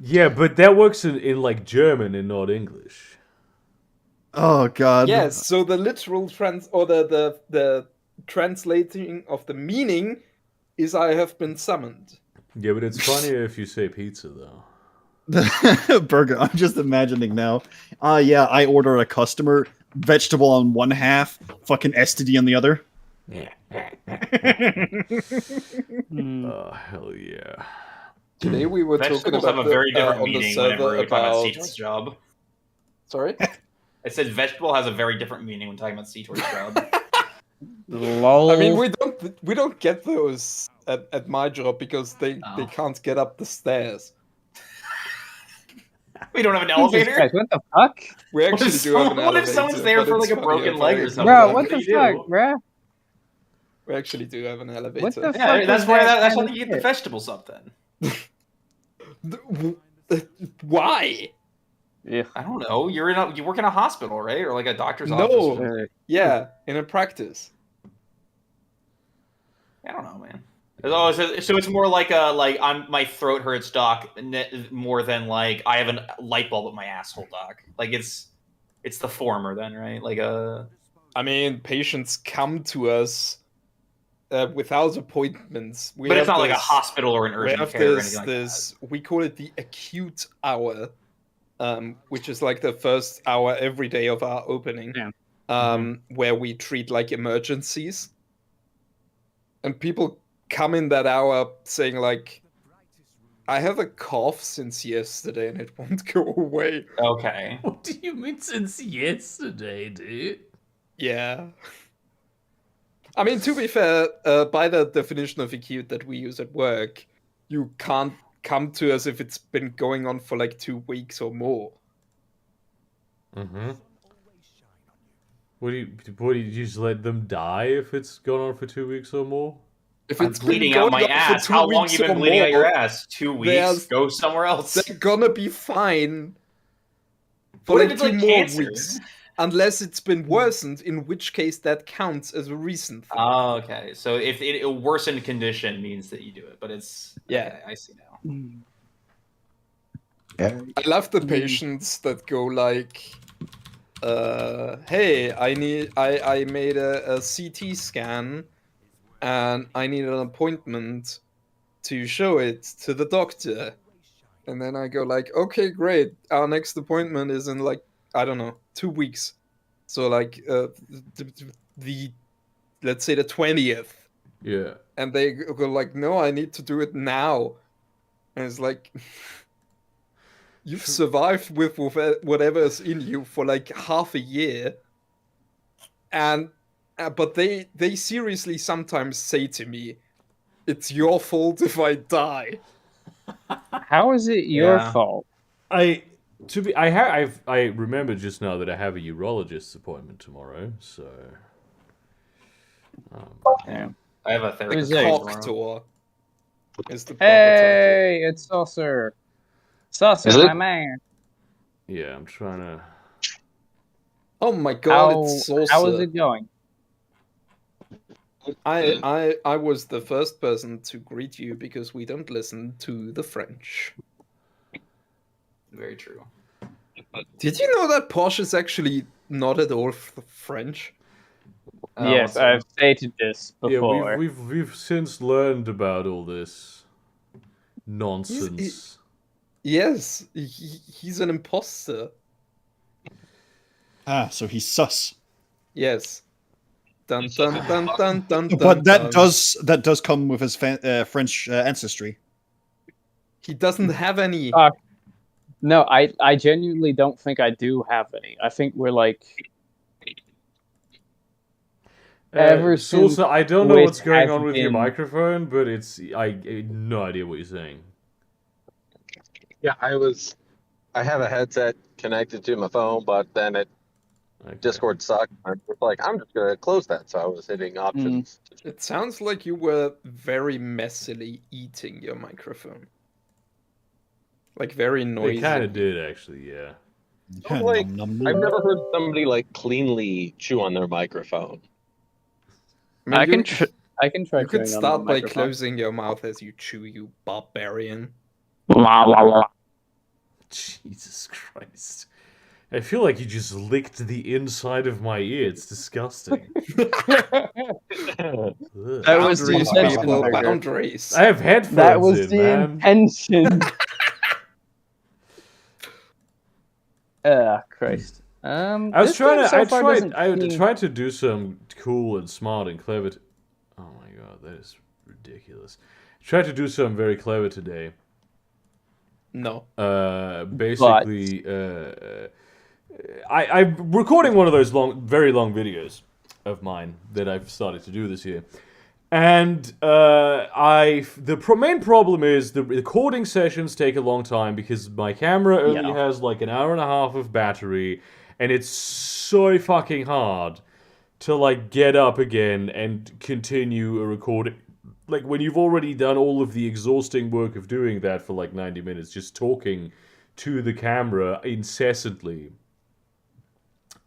Yeah, but that works in like German and not English. Oh god. Yes, so the literal the translating of the meaning is I have been summoned. Yeah, but it's funnier if you say pizza though. Burger. I'm just imagining now. Yeah, I order a customer vegetable on one half, fucking STD on the other. Oh hell yeah. Today we were talking Vegetables about have a very different on the meaning whenever server we're talking about about. Seator's job. Sorry. I said vegetable has a very different meaning when talking about Seator's job. Lol. I mean, we don't get those at my job because they Oh. can't get up the stairs. We don't have an Jesus elevator. Christ, what the fuck? We What actually if, do have an what elevator. if someone's there but for it's like a funny broken if leg I or have something? Bro, one. what the do you fuck, do? bruh? We actually do have an elevator. What the Yeah, fuck that's is why that that's how kind you of get the shit? vegetables up then. Why? Yeah. I don't know. You work in a hospital, right? Or like a doctor's No. office. Or something. Yeah, in a practice. I don't know, man. Oh, so it's more like my throat hurts, doc, more than like I have a light bulb at my asshole, doc. Like it's the former then, right? Like I mean, patients come to us without appointments. but it's not like a hospital or an We urgent have care or this, anything like we call it the acute hour, which is like the first hour every day of our opening, Yeah. where we treat like emergencies. And people come in that hour saying like, I have a cough since yesterday and it won't go away. that. Okay. What do you mean since yesterday, dude? Yeah. I mean, to be fair, by the definition of acute that we use at work, you can't come to us if it's been going on for like 2 weeks or more. Mm-hmm. What do you just let them die if it's gone on for 2 weeks or more? If I'm it's been bleeding out going my on for ass. 2 How long weeks you been or bleeding out your more, ass? 2 weeks. there's- Go somewhere else. they're gonna be fine for What like if it's 2 like more cancer? weeks. Unless it's been worsened, in which case that counts as a recent thing. Oh, okay. So if a worsened condition means that you do it, but it's Yeah. Okay, I see now. I love the patients that go like, hey, I made a CT scan and I need an appointment to show it to the doctor. And then I go like, okay, great. Our next appointment is in like, I don't know, 2 weeks. So like the let's say the 20th. Yeah. And they go like, no, I need to do it now. And it's like, you've survived with whatever's in you for like half a year. And but they seriously sometimes say to me, it's your fault if I die. How is it your Yeah. fault? I remember just now that I have a urologist's appointment tomorrow, so Yeah. I have a Who's therapist that? tomorrow. Proctor is the proper Hey, it's Saucer. Saucer, Is it? my man. yeah, I'm trying to. title. Oh my god, it's Saucer. How is it going? I was the first person to greet you because we don't listen to the French. Very true. Did you know that Porsche is actually not at all French? Yes, what's that? I've stated this before. Yeah, we've since learned about all this nonsense. Yes, he's an imposter. Ah, so he's sus. Yes. Dun dun dun dun dun. But dun. that does come with his French ancestry. He doesn't have any. No, I genuinely don't think I do have any. I think we're like ever since Salsa, I don't know Twitch what's going has on with your been- microphone, but I have no idea what you're saying. Yeah, I have a headset connected to my phone, but then Okay. Discord sucked. I was like, I'm just gonna close that. So I was hitting options. It sounds like you were very messily eating your microphone. Like very noisy. They kind of did actually, yeah. Like, Nom, nom, I've nom. never heard somebody like cleanly chew on their microphone. mean, I you- can try. You could chewing on start the by microphone. closing your mouth as you chew, you barbarian. Jesus Christ. I feel like you just licked the inside of my ear. It's disgusting. Ugh. That was the Boundaries, intention, people, Burger. boundaries. I have headphones That was in, the man. intention. Christ. I was this trying game to. so far doesn't I seem- tried to do some cool and smart and clever. Oh my god, that is ridiculous. Tried to do something very clever today. No. Basically, I'm recording one of those very long videos of mine that I've started to do this year, And the main problem is the recording sessions take a long time because my camera only has like an hour and a half of battery, and it's so fucking hard to like get up again and continue a recording. Like when you've already done all of the exhausting work of doing that for like 90 minutes, just talking to the camera incessantly.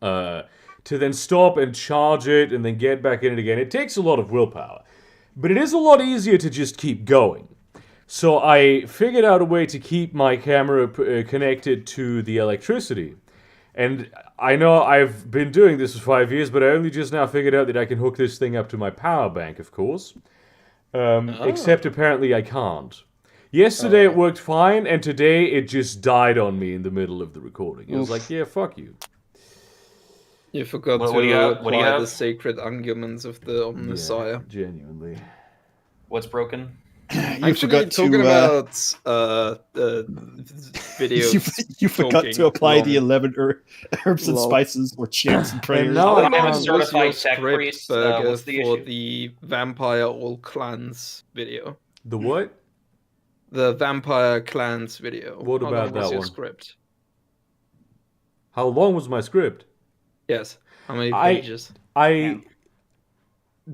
To then stop and charge it and then get back in it again. It takes a lot of willpower. But it is a lot easier to just keep going. So I figured out a way to keep my camera connected to the electricity. And I know I've been doing this for 5 years, but I only just now figured out that I can hook this thing up to my power bank, of course. Except apparently I can't. Yesterday it worked fine, and today it just died on me in the middle of the recording. It was like, yeah, fuck you. You forgot What to do you have? apply What do you have? the sacred arguments of the Omnissiah. Yeah, genuinely. What's broken? You Actually, forgot talking to about videos. you forgot talking to apply the long. 11 herbs and Lol. spices or chants and prayers. now I I'm a can't- What was certified your tech script, priest. Burger, What's the for issue? the Vampire All Clans video? The what? The Vampire Clans video. What How about long was that your one? script? How long was my script? Yes. How many I- pages? I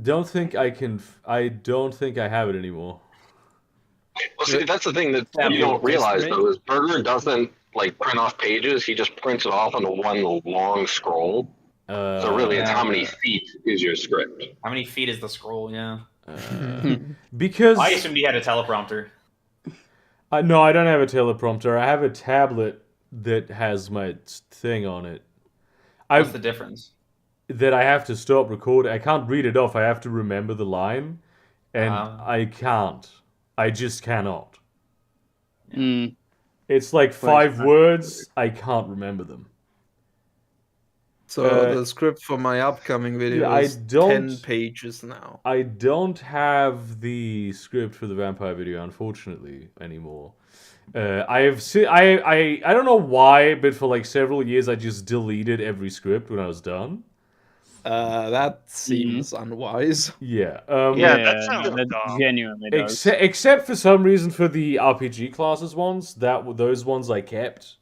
don't think I can. I don't think I have it anymore. Well, see, that's the thing that Yeah, you don't realize estimate. though is Burger doesn't like print off pages. He just prints it off on one long scroll. So really, it's how many feet is your script? How many feet is the scroll? Yeah. Because I assumed he had a teleprompter. no, I don't have a teleprompter. I have a tablet that has my thing on it. What's the difference? That I have to stop recording. I can't read it off. I have to remember the line, and I can't. I just cannot. Mm. It's like Well, 5 words. I can't remember them. So the script for my upcoming video I is don't- 10 pages now. I don't have the script for the vampire video, unfortunately, anymore. I don't know why, but for like several years I just deleted every script when I was done. That seems unwise. Yeah. Yeah, that sounds that dumb. genuinely does. Except for some reason for the RPG classes ones, those ones I kept.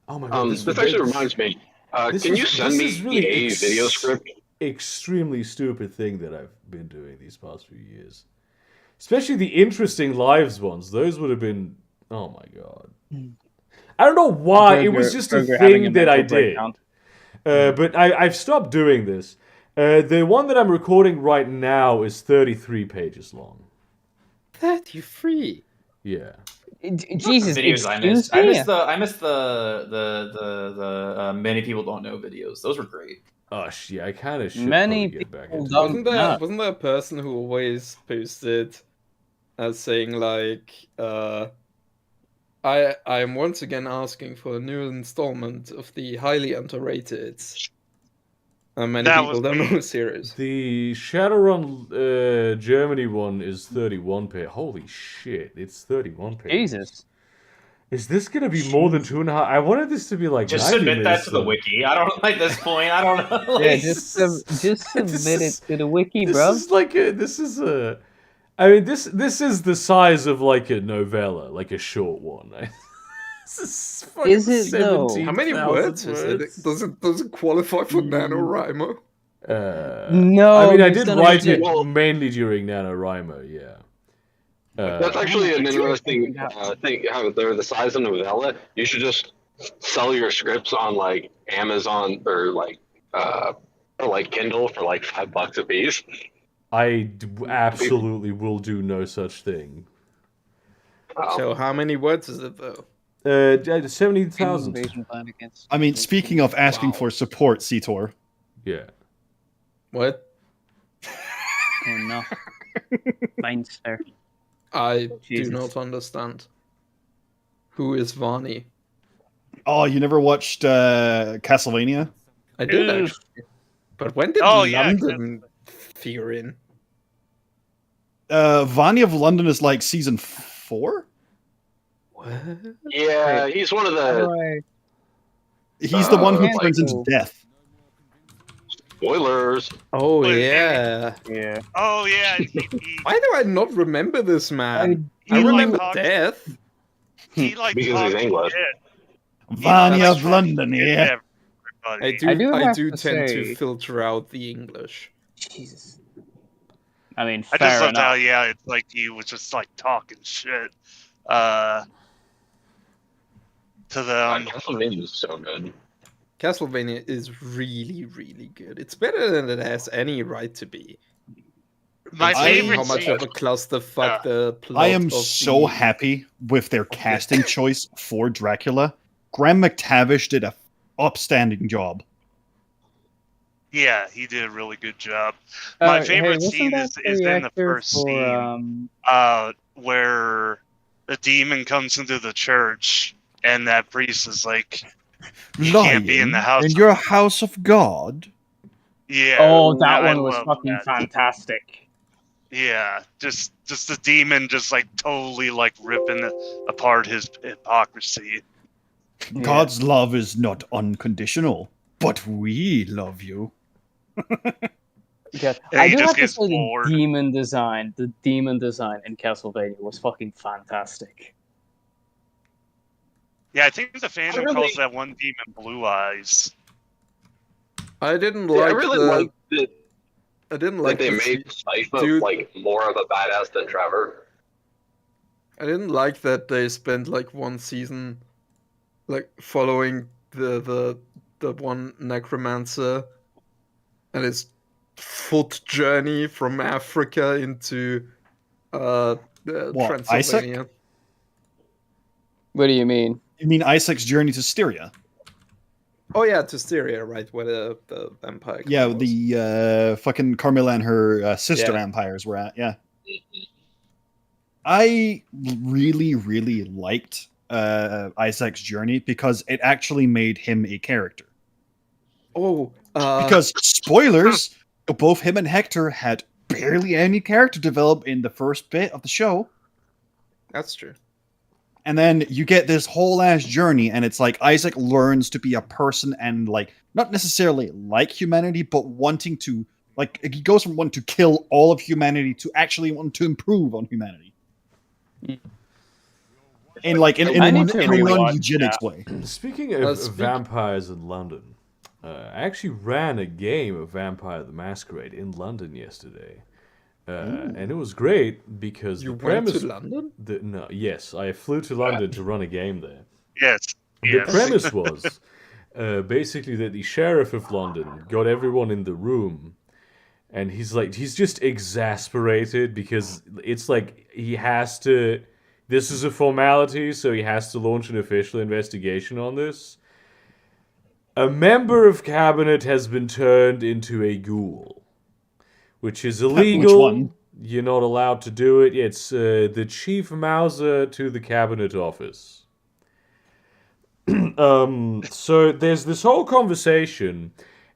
Oh my god! This actually reminds me. Can you send me a video script? Extremely stupid thing that I've been doing these past few years. Especially the interesting lives ones. Those would have been. Oh my god! I don't know why. It was just a Burger having thing that I mental did. breakdown. But I've stopped doing this. The one that I'm recording right now is 33 pages long. 33. Yeah. Jesus, Videos I excuse missed. I me? missed the many people don't know videos. Those were great. Oh shit! I kind of should Many probably get back people into don't- it. Wasn't there a person who always posted as saying like I am once again asking for a new installment of the highly underrated. Many That people was don't me. know the series. The Shadowrun Germany one is 31 pages. Holy shit! It's 31 pages. Jesus. Is this gonna be more than 2.5? I wanted this to be like. Just 90 submit that minutes to the though. wiki. I don't like this point. I don't know. Yeah, Like, just submit it to the wiki, This bro. is like a. This is a. I mean, this is the size of like a novella, like a short one. This is fucking Is it, though? 17,000 How many words is it? words. Does it qualify for NaNoWriMo? No, I mean, I he's did gonna write use it Well- mainly during NaNoWriMo, yeah. That's actually an interesting thing. How they're the size of novella. You should just sell your scripts on like Amazon or like Kindle for like $5 a piece. absolutely will do no such thing. So how many words is it though? 17,000. Invasion plan against. I mean, speaking of asking Wow. for support, Citor, Yeah. What? Oh no. Leinster. I Jesus. do not understand. Who is Vani? oh, you never watched Castlevania? I did Ugh. actually. But when did Oh, yeah, London figure in? Vanya of London is like season 4. What? Yeah, he's one of the. He's the one who like- turns into death. Spoilers. Oh But- yeah. Yeah. Oh yeah, Why do I not remember this man? he I like remember talks- death. he like Because he's talks English. shit. Vanya He, like, of London talks shit here. to I everybody. do. do I have do to tend to say- filter out the English. Jesus. I mean, I fair just loved enough. how it's like he was just like talking shit to them. Castlevania is so good. Castlevania is really, really good. It's better than it has any right to be. My Considering favorite how much scene. of a clusterfuck the plot I am of so the- happy with their casting choice for Dracula. Graham McTavish did a upstanding job. Yeah, he did a really good job. My favorite wasn't scene that is in the actor first for, scene, where the demon comes into the church and that priest is like, "You can't be in the house." in your house of God. Yeah. Oh, that I one was love fucking that. fantastic. Yeah, just the demon just like totally like ripping apart his hypocrisy. God's love is not unconditional, but we love you. Yeah. And I he do just have to gets say bored. the demon design in Castlevania was fucking fantastic. Yeah, I think the fandom really- calls that one demon Blue Eyes. I didn't Yeah, like I really the. like that, I didn't that like they the made Sypha dude- like more of a badass than Trevor. I didn't like that they spent like one season, like following the one necromancer, and his foot journey from Africa into What, Transylvania. What do you mean? You mean Isaac's journey to Styria? Oh yeah, to Styria, right, where the vampire. Yeah, was. the fucking Carmilla and her sister Yeah. vampires were at. Yeah, I really, really liked Isaac's journey because it actually made him a character. Oh, Because spoilers, both him and Hector had barely any character develop in the first bit of the show. that's true. And then you get this whole ass journey, and it's like Isaac learns to be a person and like not necessarily like humanity, but wanting to like he goes from wanting to kill all of humanity to actually wanting to improve on humanity. In like in I a need to rewatch non-eugenics way. Speaking of Let's speak- vampires in London, I actually ran a game of Vampire the Masquerade in London yesterday. And it was great because You the went premise... to London? Yes, I flew to London to run a game there. Yes. The Yes. premise was basically that the sheriff of London got everyone in the room, and he's just exasperated because it's like he has to. This is a formality, so he has to launch an official investigation on this. A member of cabinet has been turned into a ghoul, which is illegal. one? You're not allowed to do it. It's the Chief Mauser to the cabinet office. So there's this whole conversation,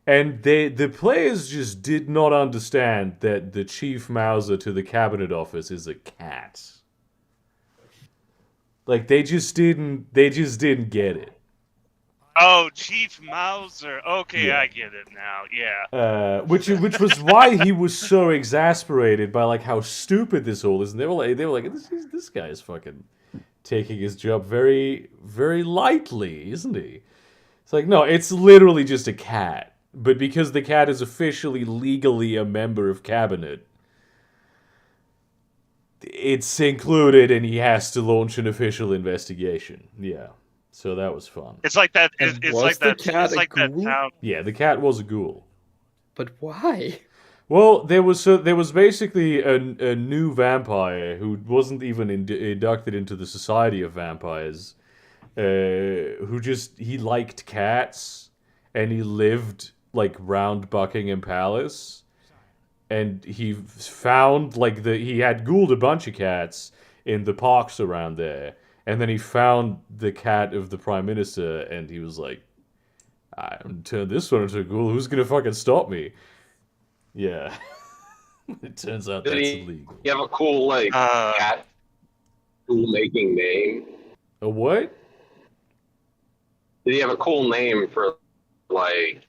and the players just did not understand that the Chief Mauser to the cabinet office is a cat. Like they just didn't get it. Oh, Chief Mauser. Okay, Yeah. I get it now. Yeah. Which was why he was so exasperated by like how stupid this all is, and they were like this guy is fucking taking his job very, very lightly, isn't he? It's like, no, it's literally just a cat. But because the cat is officially, legally a member of cabinet, it's included and he has to launch an official investigation. Yeah. So that was fun. It's like that. And It's was like the that. cat It's a like that ghoul? town. Yeah, the cat was a ghoul. But why? Well, there was basically a new vampire who wasn't even inducted into the Society of Vampires, who he liked cats, and he lived like round Buckingham Palace, and he found like he had ghouled a bunch of cats in the parks around there, and then he found the cat of the Prime Minister, and he was like, "I'm turn this one into a ghoul. Who's gonna fucking stop me?" Yeah. It turns out Did that's he- illegal. You have a cool like cat cool making name. A what? Did he have a cool name for like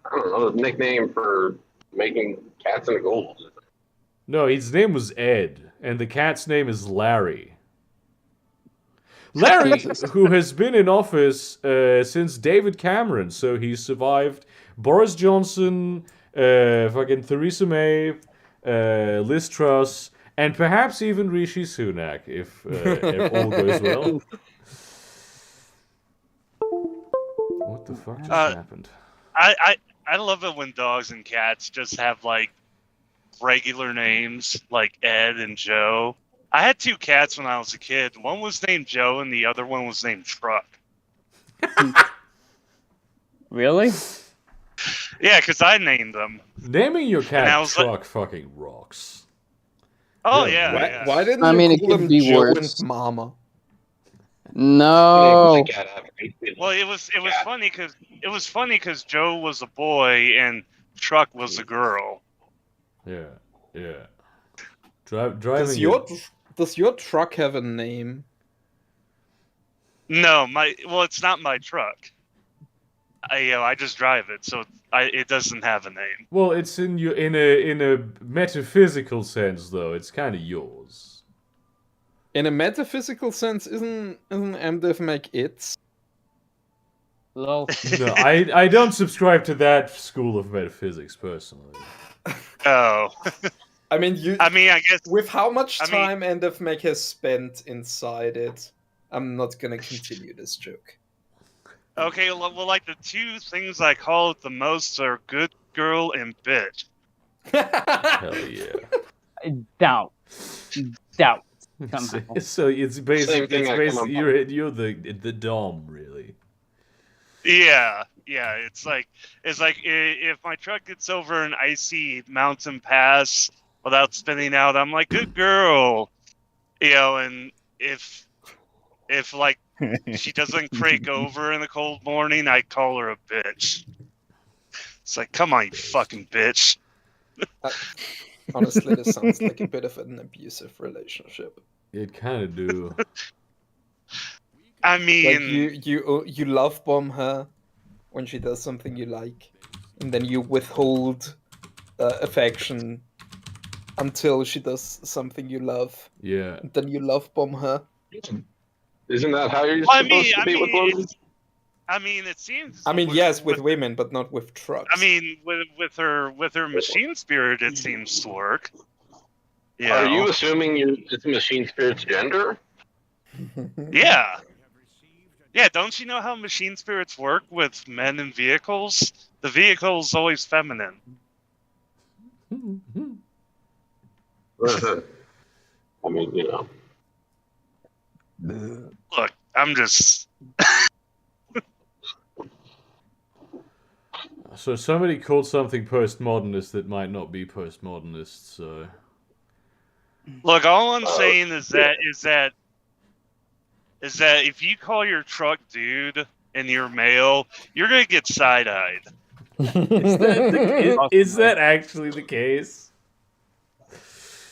I don't know, nickname for making cats into ghouls. No, his name was Ed, and the cat's name is Larry. Larry, who has been in office since David Cameron, so he survived Boris Johnson, fucking Theresa May, Liz Truss, and perhaps even Rishi Sunak, if all goes well. What the fuck just happened? I love it when dogs and cats just have like regular names like Ed and Joe. I had 2 cats when I was a kid. One was named Joe and the other one was named Truck. Really? Yeah, because I named them. Naming your cat I was Truck fucking rocks. Oh Yeah. yeah. Why didn't I you mean, it call could them be Joe worse. and Mama? No. Well, it was funny because Joe was a boy and Truck was a girl. Yeah. Driving Does your truck have a name? No, it's not my truck. I just drive it, so it doesn't have a name. Well, it's in a metaphysical sense, though. It's kind of yours. In a metaphysical sense, isn't MDiv make its? Lol. No, I don't subscribe to that school of metaphysics personally. Oh. I mean, I guess with how much time MDiv has spent inside it, I'm not gonna continue this joke. Okay, well, like the 2 things I call it the most are good girl and bitch. Hell yeah. Doubt. Somehow. So it's basically you're you're the dom, really. Yeah. It's like if my truck gets over an icy mountain pass without spinning out, I'm like, good girl, and if like she doesn't crake over in the cold morning, I call her a bitch. It's like, come on, you fucking bitch. Honestly, this sounds like a bit of an abusive relationship. It kind of do. I mean, like you love bomb her when she does something you like, and then you withhold affection until she does something you love. Yeah. And then you love bomb her. Isn't that how you're supposed to be with women? I mean, it seems. I mean, yes, with women, but not with trucks. I mean, with her machine spirit, it seems to work. Are you assuming it's machine spirit's gender? Yeah. Yeah, don't you know how machine spirits work with men and vehicles? The vehicle's always feminine. I mean, you know. Look, I'm just. So somebody called something postmodernist that might not be postmodernist, so. Look, all I'm saying is that if you call your truck dude and you're male, you're gonna get side-eyed. Is that actually the case?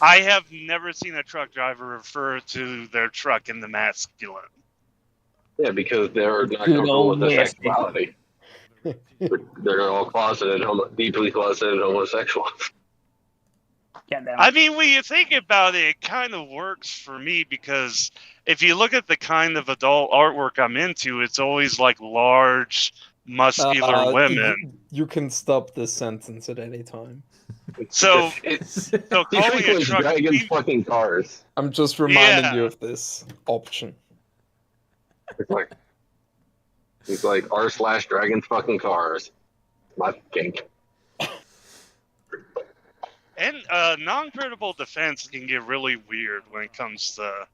I have never seen a truck driver refer to their truck in the masculine. Yeah, because they're not comfortable with their sexuality. They're all deeply closeted homosexuals. I mean, when you think about it, it kind of works for me because if you look at the kind of adult artwork I'm into, it's always like large, muscular women. You can stop this sentence at any time. So calling a truck dragon fucking cars. I'm just reminding you of this option. It's like r/dragon fucking cars. My kink. And non-credible defense can get really weird when it comes to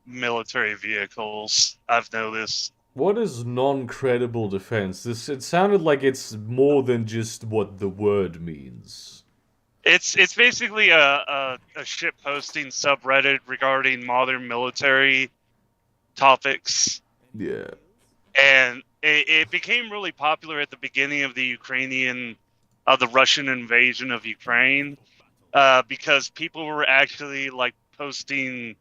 military vehicles, I've noticed. What is non-credible defense? It sounded like it's more than just what the word means. It's basically a shit posting subreddit regarding modern military topics. Yeah. And it became really popular at the beginning of the Russian invasion of Ukraine, because people were actually like posting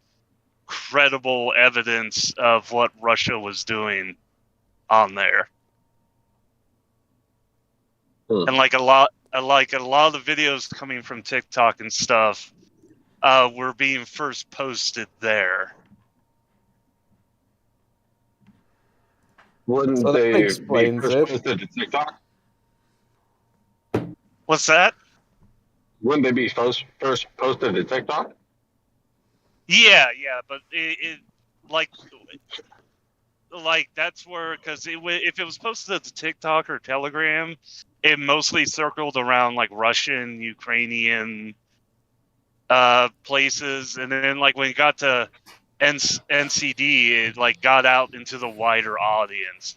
credible evidence of what Russia was doing on there. and like a lot of the videos coming from TikTok and stuff were being first posted there. Wouldn't So that they be explains first it. posted to TikTok? What's that? Wouldn't they be first posted to TikTok? Yeah, but it like that's where, because if it was posted to TikTok or Telegram, it mostly circled around like Russian, Ukrainian places, and then like when it got to NCD, it like got out into the wider audience,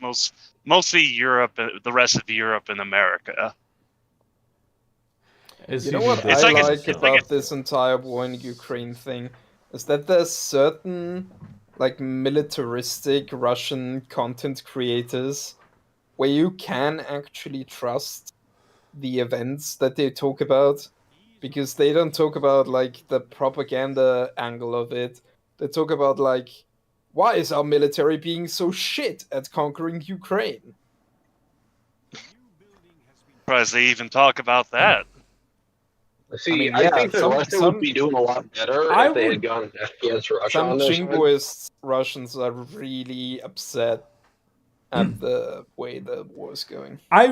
mostly Europe, the rest of Europe and America. You know what It's I like like it's about this entire war in Ukraine thing is that there's certain like militaristic Russian content creators where you can actually trust the events that they talk about, because they don't talk about like the propaganda angle of it. They talk about like, why is our military being so shit at conquering Ukraine? surprised they even talk about that. See, I mean, I think that Russia would be doing a lot better if they had gone FPS Russia Some on their side. jingoist Russians are really upset at the way the war is going. I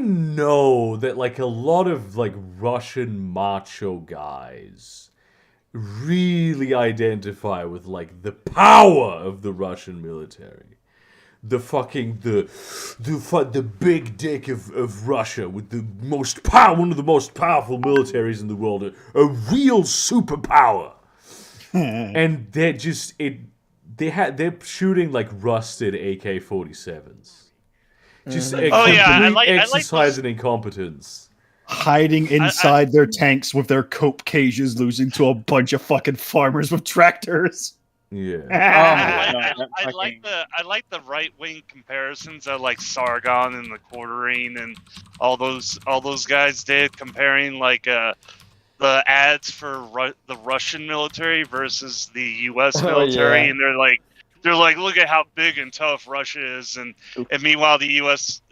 know that like a lot of like Russian macho guys really identify with like the power of the Russian military. The big dick of Russia with the one of the most powerful militaries in the world, a real superpower. And they're just they're shooting like rusted AK-47s. Just a complete exercise in incompetence. Hiding inside their tanks with their cope cages, losing to a bunch of fucking farmers with tractors. Yeah. I like the right wing comparisons that like Sargon and the Quartering and all those guys did, comparing like the ads for the Russian military versus the U.S. military, and they're like, look at how big and tough Russia is, and meanwhile the U.S.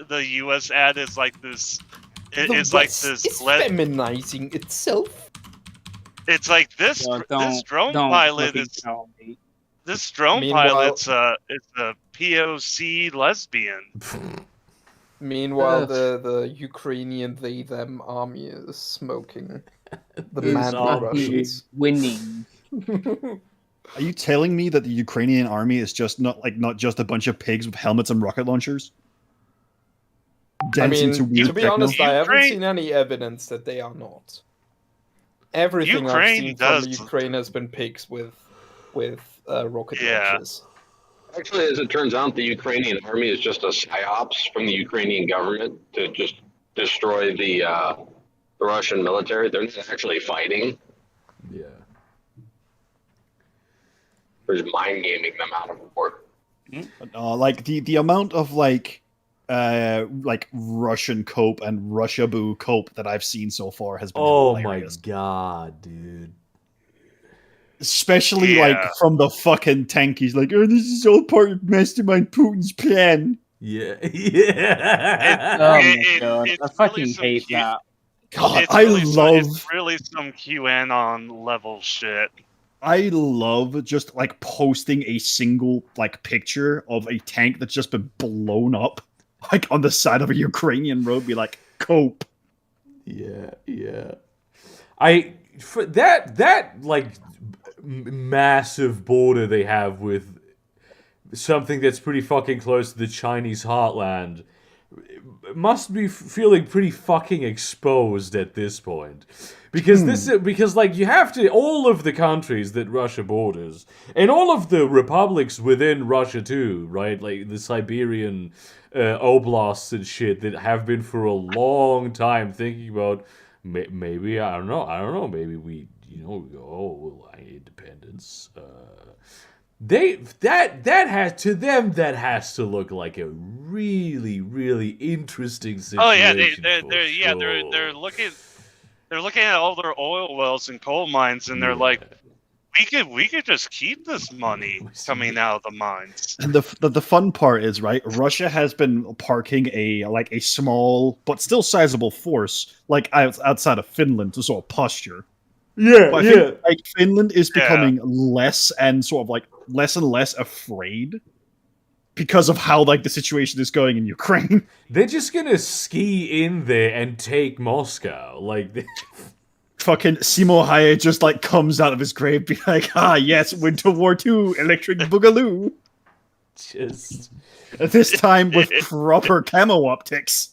ad is like this. It's like this. It's feminizing itself. It's like this drone pilot is. This drone pilot's it's a POC lesbian. Meanwhile, the Ukrainian they-them army is smoking the manly Russians. Winning. Are you telling me that the Ukrainian army is just not just a bunch of pigs with helmets and rocket launchers? To be honest, I haven't seen any evidence that they are not. Everything I've seen from Ukraine has been pigs with rocket launchers. Actually, as it turns out, the Ukrainian army is just a psyops from the Ukrainian government to just destroy the Russian military. They're not actually fighting. Yeah. They're just mind gaming them out of war. Like the amount of like Russian cope and Russia boo cope that I've seen so far has been hilarious. My god, dude. Especially like from the fucking tank, he's like, "Oh, this is all part of Mastermind Putin's plan." Yeah. Oh my god, I fucking hate that. God, it's really some QAnon level shit. I love just like posting a single like picture of a tank that's just been blown up, like on the side of a Ukrainian road. Be like, cope. Yeah. That like massive border they have with something that's pretty fucking close to the Chinese heartland must be feeling pretty fucking exposed at this point, because like you have to, all of the countries that Russia borders and all of the republics within Russia too, right, like the Siberian oblasts and shit that have been for a long time thinking about maybe I don't know maybe we independence. That has to look like a really, really interesting situation. Oh yeah, they're looking at all their oil wells and coal mines, and they're like, we could just keep this money coming out of the mines. And the fun part is, right, Russia has been parking a small but still sizable force outside of Finland to sort of posture. Yeah, But I think like Finland is becoming less and less afraid because of how like the situation is going in Ukraine. They're just gonna ski in there and take Moscow. Like, Fucking Simo Haye just like comes out of his grave, be like, "Ah, yes, Winter War II, Electric Boogaloo." just This time with proper camo optics.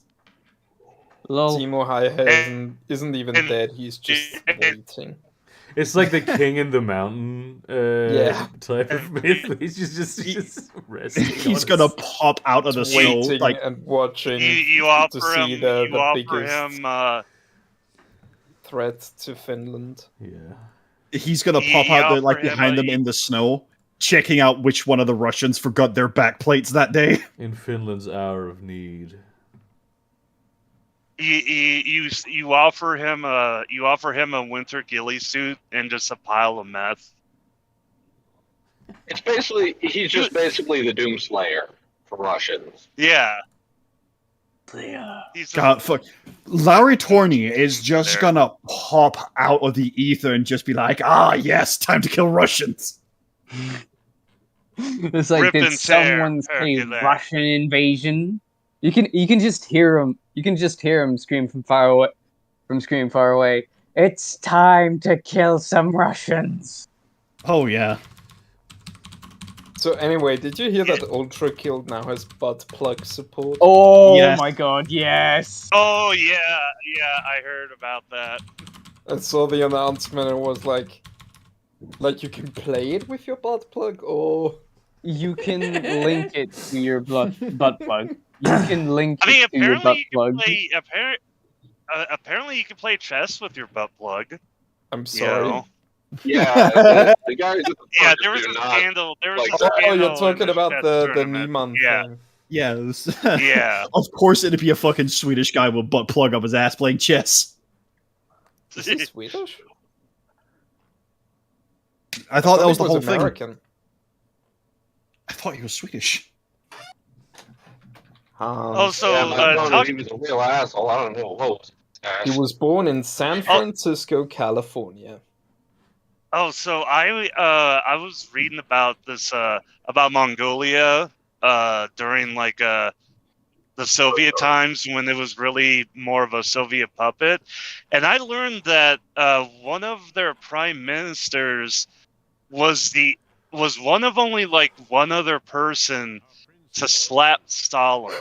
Lol. Timo Haye isn't even dead. He's just waiting. it's like the king in the mountain Yeah. type of myth. He's just resting. He's on gonna his- pop out of the snow. Waiting Like, and watching You offer to see him. the You offer biggest him. threat to Finland. Yeah. he's gonna pop out there, like for him behind a- them in the snow, checking out which one of the Russians forgot their backplates that day. In Finland's hour of need. You offer him a winter ghillie suit and just a pile of meth. He's just basically the Doomslayer for Russians. Yeah. God, fuck. Larry Torney is just gonna pop out of the ether and just be like, "Ah, yes, time to kill Russians." It's like, Rip did and tear, someone say Hercules. Russian invasion? You can just hear him. You can just hear him scream from far away. It's time to kill some Russians. Oh yeah. So anyway, did you hear that Ultra Kill now has butt plug support? Oh Yes. my god, yes. Oh yeah, I heard about that. I saw the announcement and was like you can play it with your butt plug, or You can link it to your butt plug. You can link I mean, it to your butt apparently you can plug. play. Apparently you can play chess with your butt plug. I'm You sorry. know? Yeah, the guys. Yeah, there was do a not- scandal. There was like- a Oh, scandal. you're in talking about chess the tournament. Niemann Yeah, thing. Yes. yeah. Of course it'd be a fucking Swedish guy with butt plug up his ass playing chess. Is he Swedish? I thought that was he the whole thing. American. I thought he was Swedish. Oh, so Yeah, my phone, talk, he was a real asshole. I don't know what was. He was born in San Francisco, California. oh, so I was reading about this about Mongolia during like the Soviet times when it was really more of a Soviet puppet, and I learned that one of their prime ministers was one of only like one other person to slap Stalin.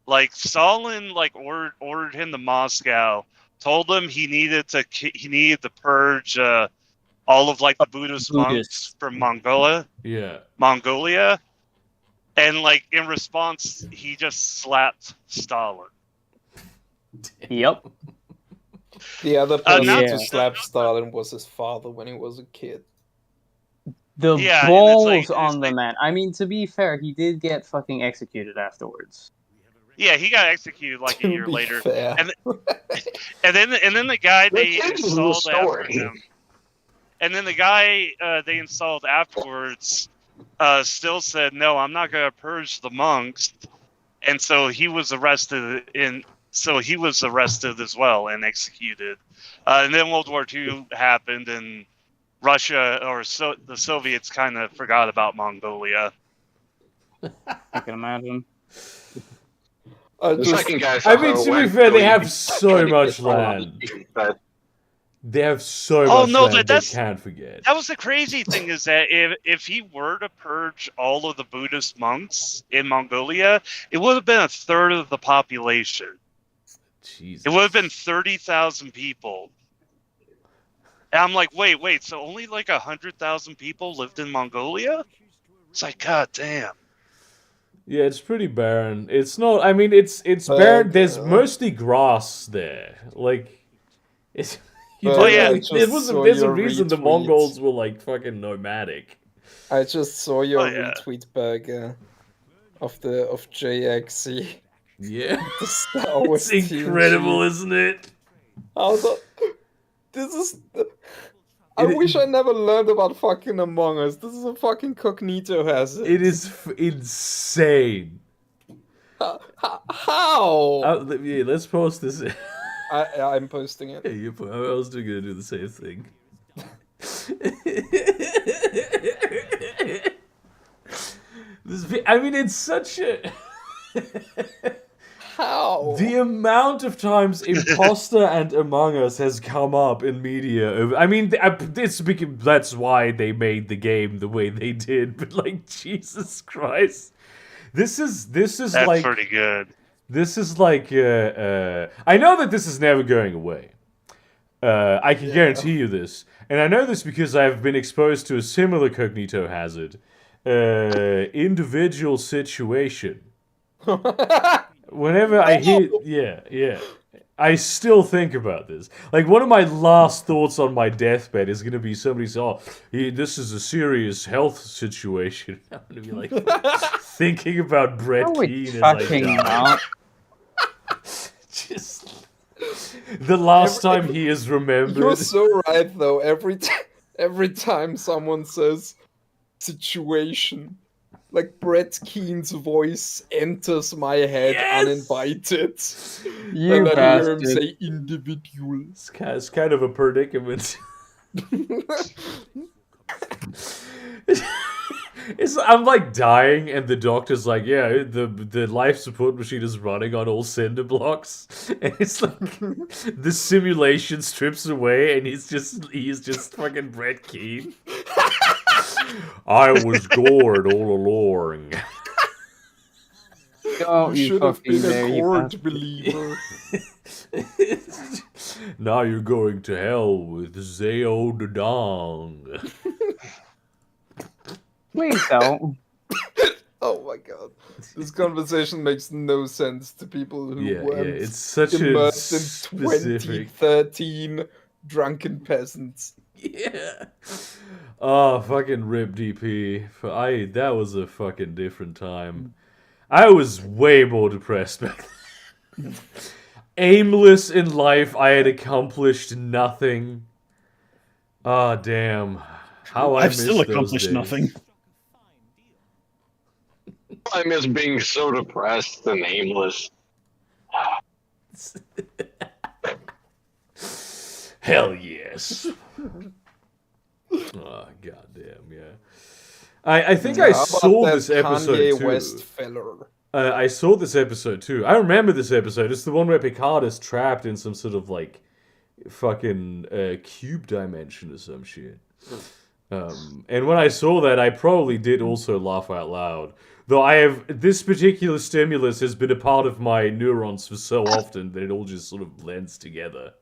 Like Stalin, like ordered him to Moscow, told him he needed to purge all of like the Buddhist monks from Mongolia, and like in response, he just slapped Stalin. Yep. The other person yeah. to slap Stalin was his father when he was a kid. The Yeah, and it's balls like- on the man. I mean, to be fair, he did get fucking executed afterwards. Yeah, he got executed like a To year be later, fair. and then the guy they This is the installed after story. him, and then the guy they installed afterwards still said, "No, I'm not going to purge the monks," and so he was arrested as well and executed. And then World War II happened, and Russia the Soviets kind of forgot about Mongolia. I can imagine. The second guy. I mean, to be fair, they have so much land. But They have so Oh, much no, land they that's- can't forget. That was the crazy thing, is that if he were to purge all of the Buddhist monks in Mongolia, it would have been a third of the population. Jesus. It would have been 30,000 people. And I'm like, wait, so only like 100,000 people lived in Mongolia? It's like, god damn. Yeah, it's pretty barren. It's not. I mean, it's But, barren. There's mostly grass there. Like, it's. You But don't yeah, really- I just there's saw a your reason the retweet. Mongols were like fucking nomadic. I just saw your Oh, yeah. retweet burger of JXC. Yeah, The Star Wars it's incredible, isn't it? I was like, this is I wish I never learned about fucking Among Us. This is a fucking cognito hazard. It is insane. How? Yeah, let's post this. I'm posting it. Yeah, I was gonna do the same thing. I mean, it's such a. How? The amount of times Imposter and Among Us has come up in media. I mean, it's because that's why they made the game the way they did. But like, Jesus Christ, this is That's like pretty good. this is like. I know that this is never going away. I can guarantee you this, and I know this because I've been exposed to a similar cognito hazard. Individual situation. Whenever I hear, yeah, I still think about this. Like, one of my last thoughts on my deathbed is gonna be somebody say, "Oh, this is a serious health situation." I'm gonna be like thinking about Brett No, Keane it's as I fucking die. not. Just the last time he is remembered. You're so right, though. Every time someone says situation, like Brett Keene's voice enters my head uninvited. You and I hear him bastard. say individual. It's kind of a predicament. I'm like dying, and the doctor's like, "Yeah, the life support machine is running on all cinder blocks," and it's like the simulation strips away, and he's just fucking Brett Keane. I was gored all along. Don't You you should have fucking been dare, a you gourd bastard. believer. Now you're going to hell with Zao the Dong. Please don't. Oh my god. This conversation makes no sense to people who Yeah, weren't it's such a immersed in specific. 2013 drunken peasants. Yeah. Oh, fucking rip DP. That was a fucking different time. I was way more depressed back then. Aimless in life, I had accomplished nothing. Ah, damn. How I I've miss still those accomplished days. nothing. I miss being so depressed and aimless. Hell yes. Oh, goddamn, yeah. I think I How about saw that this episode Kanye too. West feller? I saw this episode too. I remember this episode. It's the one where Picard is trapped in some sort of like fucking cube dimension or some shit. And when I saw that, I probably did also laugh out loud. Though this particular stimulus has been a part of my neurons for so often that it all just sort of blends together.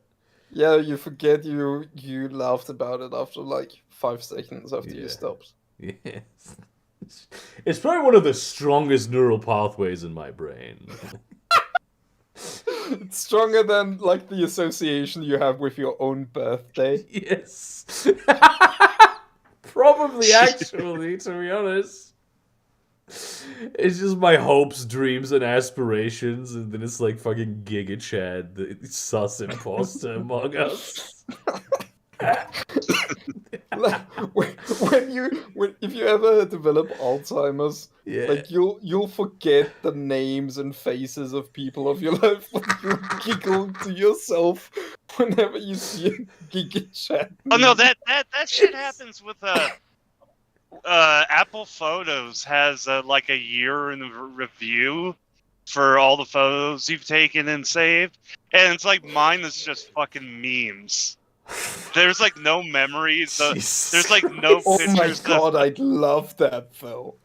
Yeah, you forget you laughed about it after like 5 seconds after you Yeah. stopped. Yes. It's probably one of the strongest neural pathways in my brain. It's stronger than like the association you have with your own birthday. Yes. Probably, actually, to be honest. It's just my hopes, dreams, and aspirations, and then it's like fucking Giga Chad, the sus imposter among us. If you ever develop Alzheimer's, Yeah. like you'll forget the names and faces of people of your life, but you giggle to yourself whenever you see a Giga Chat. Oh no, that shit happens with Apple Photos has like a year in review for all the photos you've taken and saved, and it's like mine is just fucking memes. There's like no memories. There's like no Oh pictures. my of- god, I'd love that though.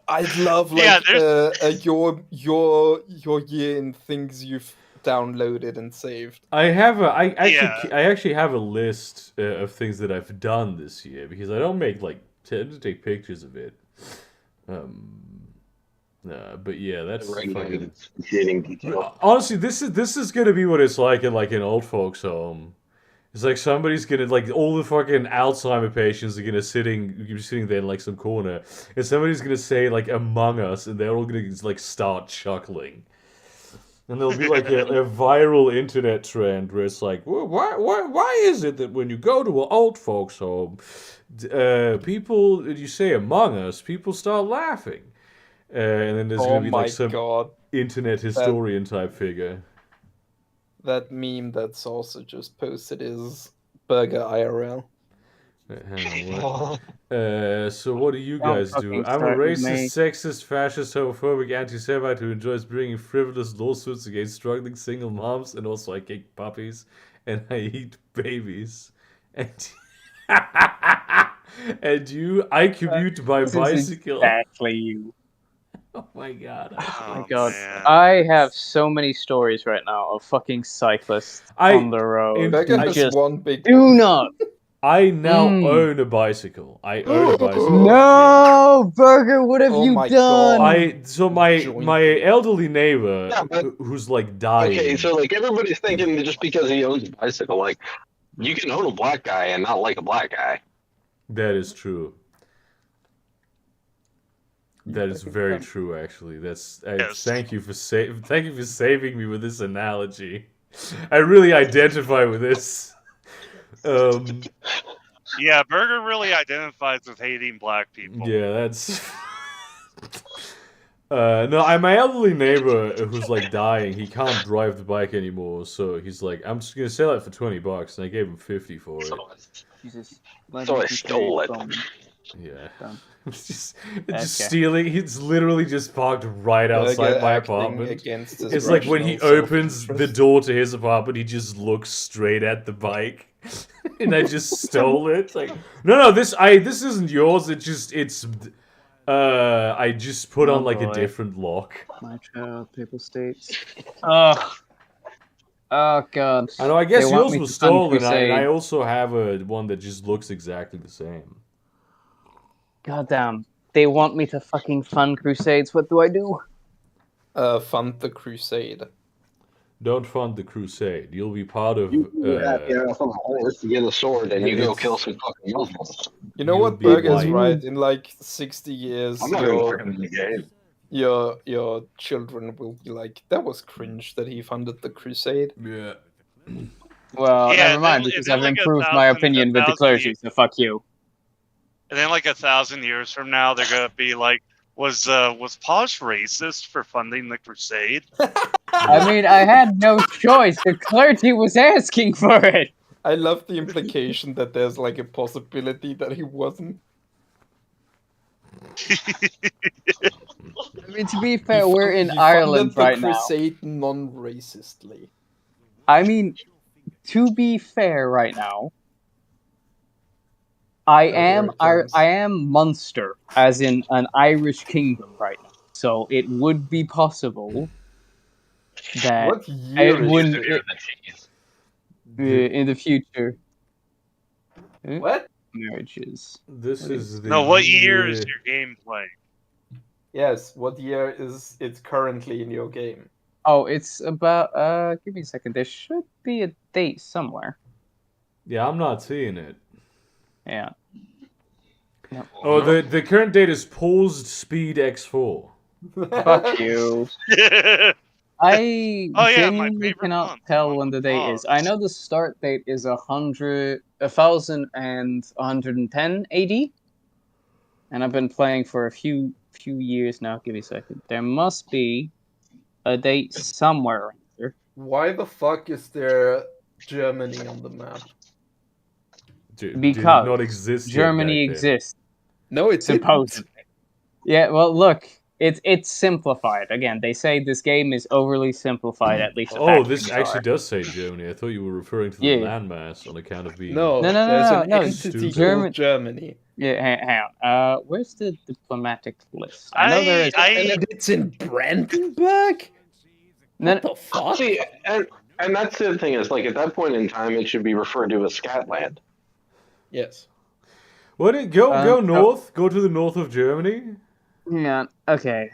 I'd love like Yeah, your year in things you've downloaded and saved. I actually have a list of things that I've done this year because I don't tend to take pictures of it. But yeah, that's fucking... Excruciating detail. Honestly, this is gonna be what it's like in like an old folks' home. It's like somebody's gonna like all the fucking Alzheimer patients are gonna sitting there in like some corner, and somebody's gonna say like Among Us, and they're all gonna like start chuckling. And there'll be like a viral internet trend where it's like, well, why is it that when you go to an old folks home, people, you say Among Us, people start laughing? And then there's Oh gonna be my like some god. internet historian type figure. That meme that's also just posted is Burger IRL. Hang on, so what do you Don't guys do? fucking I'm a start with racist, me. sexist, fascist, homophobic, anti-Semite who enjoys bringing frivolous lawsuits against struggling single moms, and also I kick puppies and I eat babies. And and you, I commute by This is bicycle. exactly you. Oh my god! Oh my Oh, god. man. I have so many stories right now of fucking cyclists on the road. Burger who has just one big do not. I now Mm. own a bicycle. I own a bicycle. No, Burger, what have Oh you my done? God. My Joint. elderly neighbor Yeah, but- who's like dying. Okay, so like everybody's thinking that just because he owns a bicycle, like you can own a black guy and not like a black guy. That is true. That is fucking very cunt. true, actually. That's Yes. thank you for saving me with this analogy. I really identify with this. Yeah, Burger really identifies with hating black people. Yeah, that's. No, my elderly neighbor who's like dying. He can't drive the bike anymore, so he's like, "I'm just gonna sell it for $20," and I gave him 50 for it. Jesus. So I stole it. Yeah. Done. Just Okay. stealing. He's literally just parked right outside Burger my acting apartment. against his It's like when he rational opens the self-interest. door to his apartment, he just looks straight at the bike, and I just stole it. It's like, no, this isn't yours. I just put on Oh, like a boy. different lock. My child, people states. Oh. Oh god. I know. I guess They want yours me was to fund stolen. And I Crusade. also have one that just looks exactly the same. God damn. They want me to fucking fund Crusades. What do I do? Fund the crusade. Don't fund the crusade. You'll be part of. You're happy enough on a horse to get a sword and you go It's- kill some fucking Muslims. You know You'll what, be Burger's white. right. In like 60 years, I'm not even fucking the game. your children will be like, that was cringe that he funded the crusade. Yeah. Well, Yeah, never mind, then- because then I've like a improved my thousand- opinion a with the thousand clergy, years- so fuck you. And then, like 1,000 years from now, they're gonna be like, "Was Posh racist for funding the crusade?" I mean, I had no choice. The clergy was asking for it. I love the implication that there's like a possibility that he wasn't. I mean, to be He fair, we're fun- in he Ireland funded right the now. crusade non-racistly. I mean, to be fair right now, I am Americans. I am Munster, as in an Irish kingdom right now. So it would be possible that What year it is wouldn't it? in the future. What? Marriages. This is the. No, what year is your gameplay? Yes, what year is it currently in your game? Oh, it's about. Give me a second. There should be a date somewhere. Yeah, I'm not seeing it. Yeah. Oh, the current date is paused speed X4. Fuck you. I Oh, yeah, my genuinely favorite cannot month, tell month when of the date is. Oz. I know the start date is 1,110 AD, and I've been playing for a few years now. Give me a second. There must be a date somewhere around there. Why the fuck is there Germany on the map? Did it Because not exist yet Germany back then? exists No, it's supposedly. Yeah, well, look, it's simplified. Again, they say this game is overly simplified. At least the Oh, fact this sheets actually are. does say Germany. I thought you were referring to the Yeah. landmass on account of being. No, No, no, there's no, an no, entity German- called Germany. Yeah, hang on. Where's the diplomatic list? I know there is. And it's in Brandenburg? No, What the fuck? See, and that's the thing is, like, at that point in time, it should be referred to as Scatland. Yes. What? Go oh. north. Go to the north of Germany. Yeah. Okay.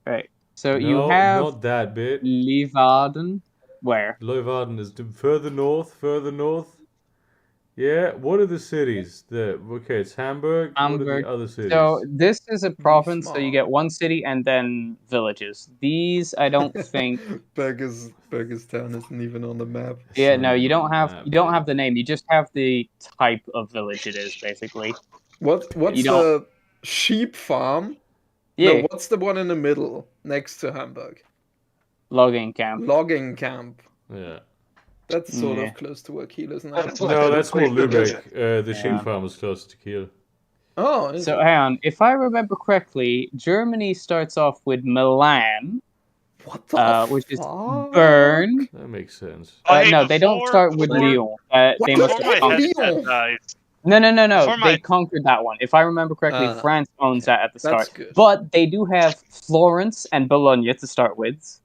Right. So No, you have not that bit. Leeuwarden. Where? Leeuwarden is further north. Further north. Yeah, what are the cities? Okay, it's Hamburg. What are Hamburg. the other cities? So this is a province, so you smart. get one city and then villages. These I don't think. Burgers Town isn't even on the map. Yeah, not no, you even on don't the have map, you don't dude. have the name. You just have the type of village it is, basically. What's You don't. the sheep farm? Yeah, No, what's the one in the middle next to Hamburg? logging camp. Logging camp. Yeah. That's sort Yeah. of close to where Kiel is now. That's my No, favorite that's more place to visit. Lübeck. The sheep Yeah. farm is closer to Kiel. Oh, is So it? hang on, if I remember correctly, Germany starts off with Milan, What the which is fuck? Bern. That makes sense. Oh, hey, No, they don't start with before- Lyon. They What must the Before have my fuck? conquered. headset Lyon? dies. No. Before They my- conquered that one. If I remember correctly, France owns okay. that at the That's start. good. But they do have Florence and Bologna to start with.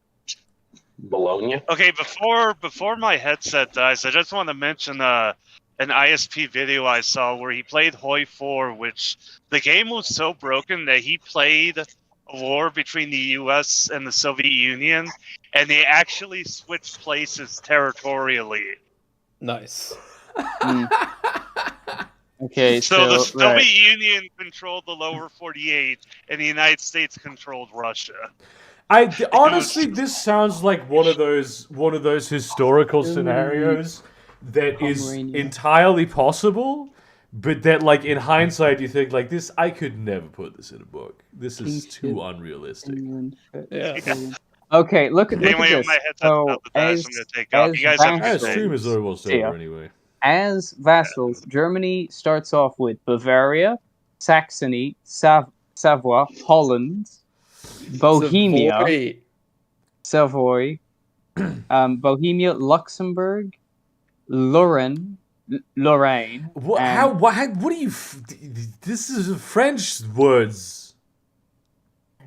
Bologna. Okay, before my headset dies, I just want to mention an ISP video I saw where he played Hoi 4, which the game was so broken that he played a war between the US and the Soviet Union, and they actually switched places territorially. Nice. Okay, So the Soviet right. Union controlled the lower 48, and the United States controlled Russia. Honestly, this sounds like one of those historical scenarios that is Pomerania. entirely possible, but that like in hindsight you think like this I could never put this in a book. This is too unrealistic. Yeah. Okay, look at Anyway, this. my headset's So, about to die, as, so I'm gonna take off. as You guys have a Ah, good vassals, day. stream is almost See ya. over anyway. as vassals, Germany starts off with Bavaria, Saxony, Savoy, Holland, Bohemia, Savoy. Savoy, Bohemia, Luxembourg, Lorraine, What? and- How? What do you? This is French words.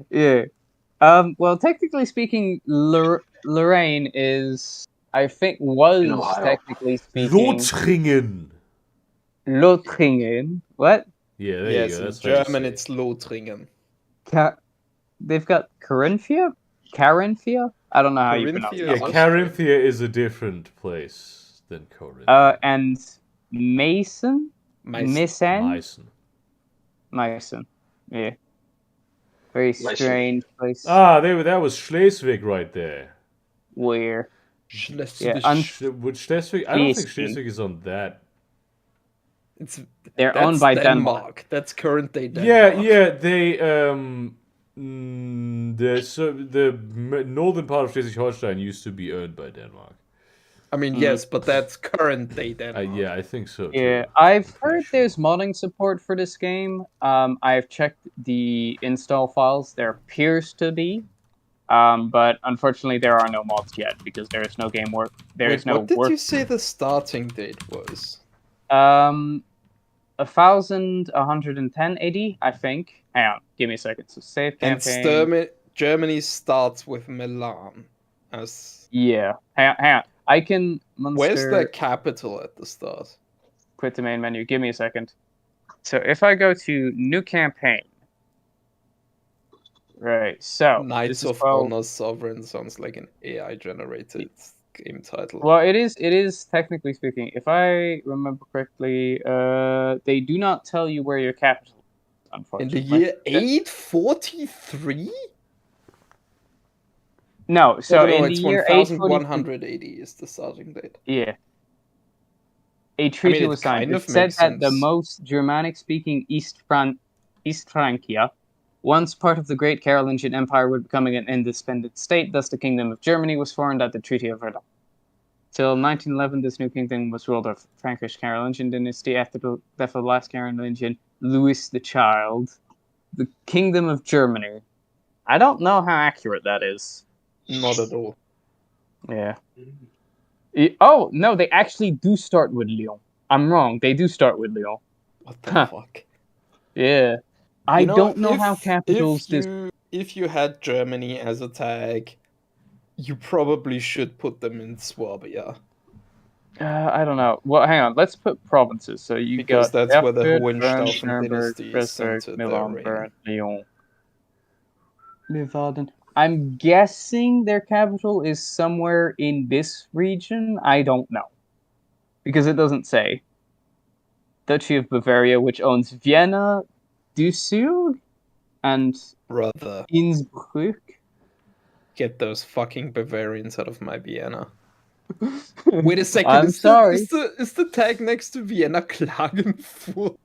yeah. Well, technically speaking, Lorraine is, I think, was In Ohio. technically speaking Lothringen. Lothringen. What? Yeah, there Yes, you go. in That's how you German say it's Lothringen. They've got Carinthia? Carinthia? I don't know how you pronounce it. Carinthia that Yeah, one. Carinthia is a different place than Corinth. And Mason? Meissen. Meissen. Yeah. Very Meissen. strange place. That was Schleswig right there. Where? Schleswig. Would Schleswig? I don't think Schleswig. Schleswig is on that. They're That's owned by Denmark. That's current day Denmark. Yeah. They the northern part of Schleswig-Holstein used to be owned by Denmark. I mean, yes, but that's current day Denmark. Yeah, I think so. Yeah, too. I've heard Pretty sure. there's modding support for this game. I've checked the install files. There appears to be, but unfortunately there are no mods yet because there is no game work. There is Wait, no what did work. you say the starting date was? 1110 AD, I think. Hang on, give me a second. So save campaign. Germany starts with Milan. As Yeah, hang on. I can. where's Munster, the capital at the start? Quit the main menu. Give me a second. So if I go to new campaign, right? So Knights this is of well- Honor Sovereign sounds like an AI generated game title. Well, it is. It is technically speaking. If I remember correctly, they do not tell you where your capital is. In Unfortunately, the year 843? No. So in it's the year 843, 1180 is the starting date. yeah, a treaty it was signed. kind It of said makes that the sense. most Germanic-speaking East Francia, once part of the Great Carolingian Empire, would become an independent state. Thus, the Kingdom of Germany was formed at the Treaty of Verdun. Till 1911, this new kingdom was ruled of Frankish Carolingian dynasty. After the death of the last Carolingian, Louis the Child, the Kingdom of Germany. I don't know how accurate that is. Not at all. Yeah. Oh, no, they actually do start with Lyon. I'm wrong. They do start with Lyon. What the Huh. fuck? Yeah. I don't know how capitals this. If you had Germany as a tag, you probably should put them in Swabia. I don't know. Well, hang on. Let's put provinces. So you Because got that's where the Erfurt, Hohenstaufen Bern, Nuremberg, dynasty Pressburg, centered Milan, their Bern, reign. Lyon, Leeuwarden. I'm guessing their capital is somewhere in this region. I don't know because it doesn't say. Duchy of Bavaria, which owns Vienna, Duisburg, and Brother, Innsbruck. get those fucking Bavarians out of my Vienna. Wait a second. I'm sorry. Is the tag next to Vienna Klagenfurt?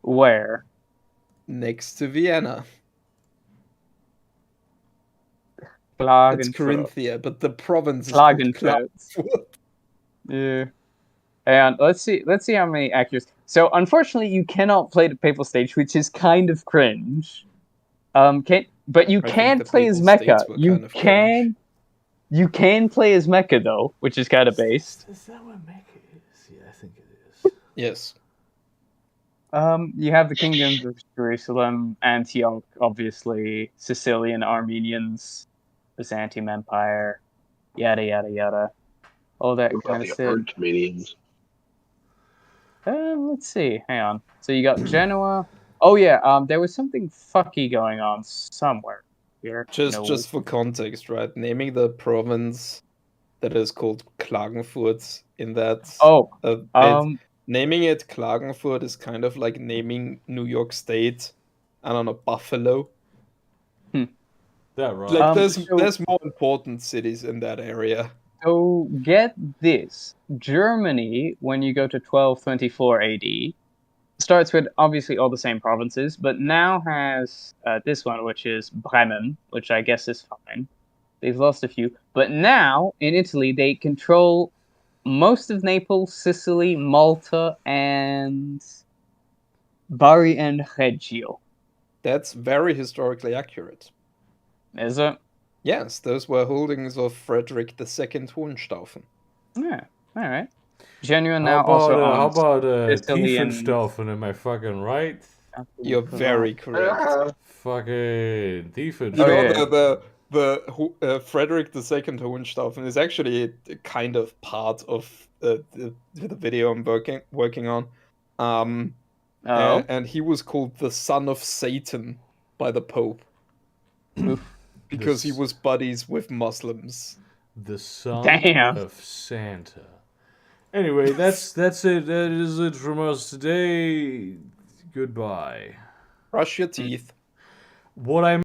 Where? Next to Vienna. It's Klagenfurt. Carinthia, but the province is called Klagenfurt. Klagenfurt. Yeah. And let's see how many actors. So unfortunately, you cannot play the Papal Stage, which is kind of cringe. But you I think can the play as Papal Mecca. States were kind of cringe. You can play as Mecca though, which is kind of based. Is that what Mecca is? Yeah, I think it is. Yes. You have the kingdoms of Jerusalem, Antioch, obviously, Sicilian Armenians, Byzantium Empire, yada yada yada, all that What kind about of the shit. Armenians? Let's see. Hang on. So you got Genoa. Oh yeah. There was something fucky going on somewhere here. Just for context, right? Naming the province that is called Klagenfurt in that. Oh. Naming it Klagenfurt is kind of like naming New York State, I don't know, Buffalo. That right. Like so- there's more important cities in that area. So get this. Germany, when you go to 1224 AD, starts with obviously all the same provinces, but now has this one, which is Bremen, which I guess is fine. They've lost a few. But now, in Italy, they control most of Naples, Sicily, Malta, and Bari and Reggio. That's very historically accurate. Is it? Yes, those were holdings of Frederick II Hohenstaufen. Yeah, alright. Genoa How now about also how owns about Sicily and- Tiefenstaufen? Am I fucking right? You're very correct. Fucking Tiefenstaufen. You Oh, know, yeah. the Frederick II Hohenstaufen is actually a kind of part of the video I'm working on. And he was called the son of Satan by the Pope. Because he was buddies with Muslims. The son Damn. of Santa. Anyway, that's it. That is it from us today. Goodbye. Brush your teeth. What I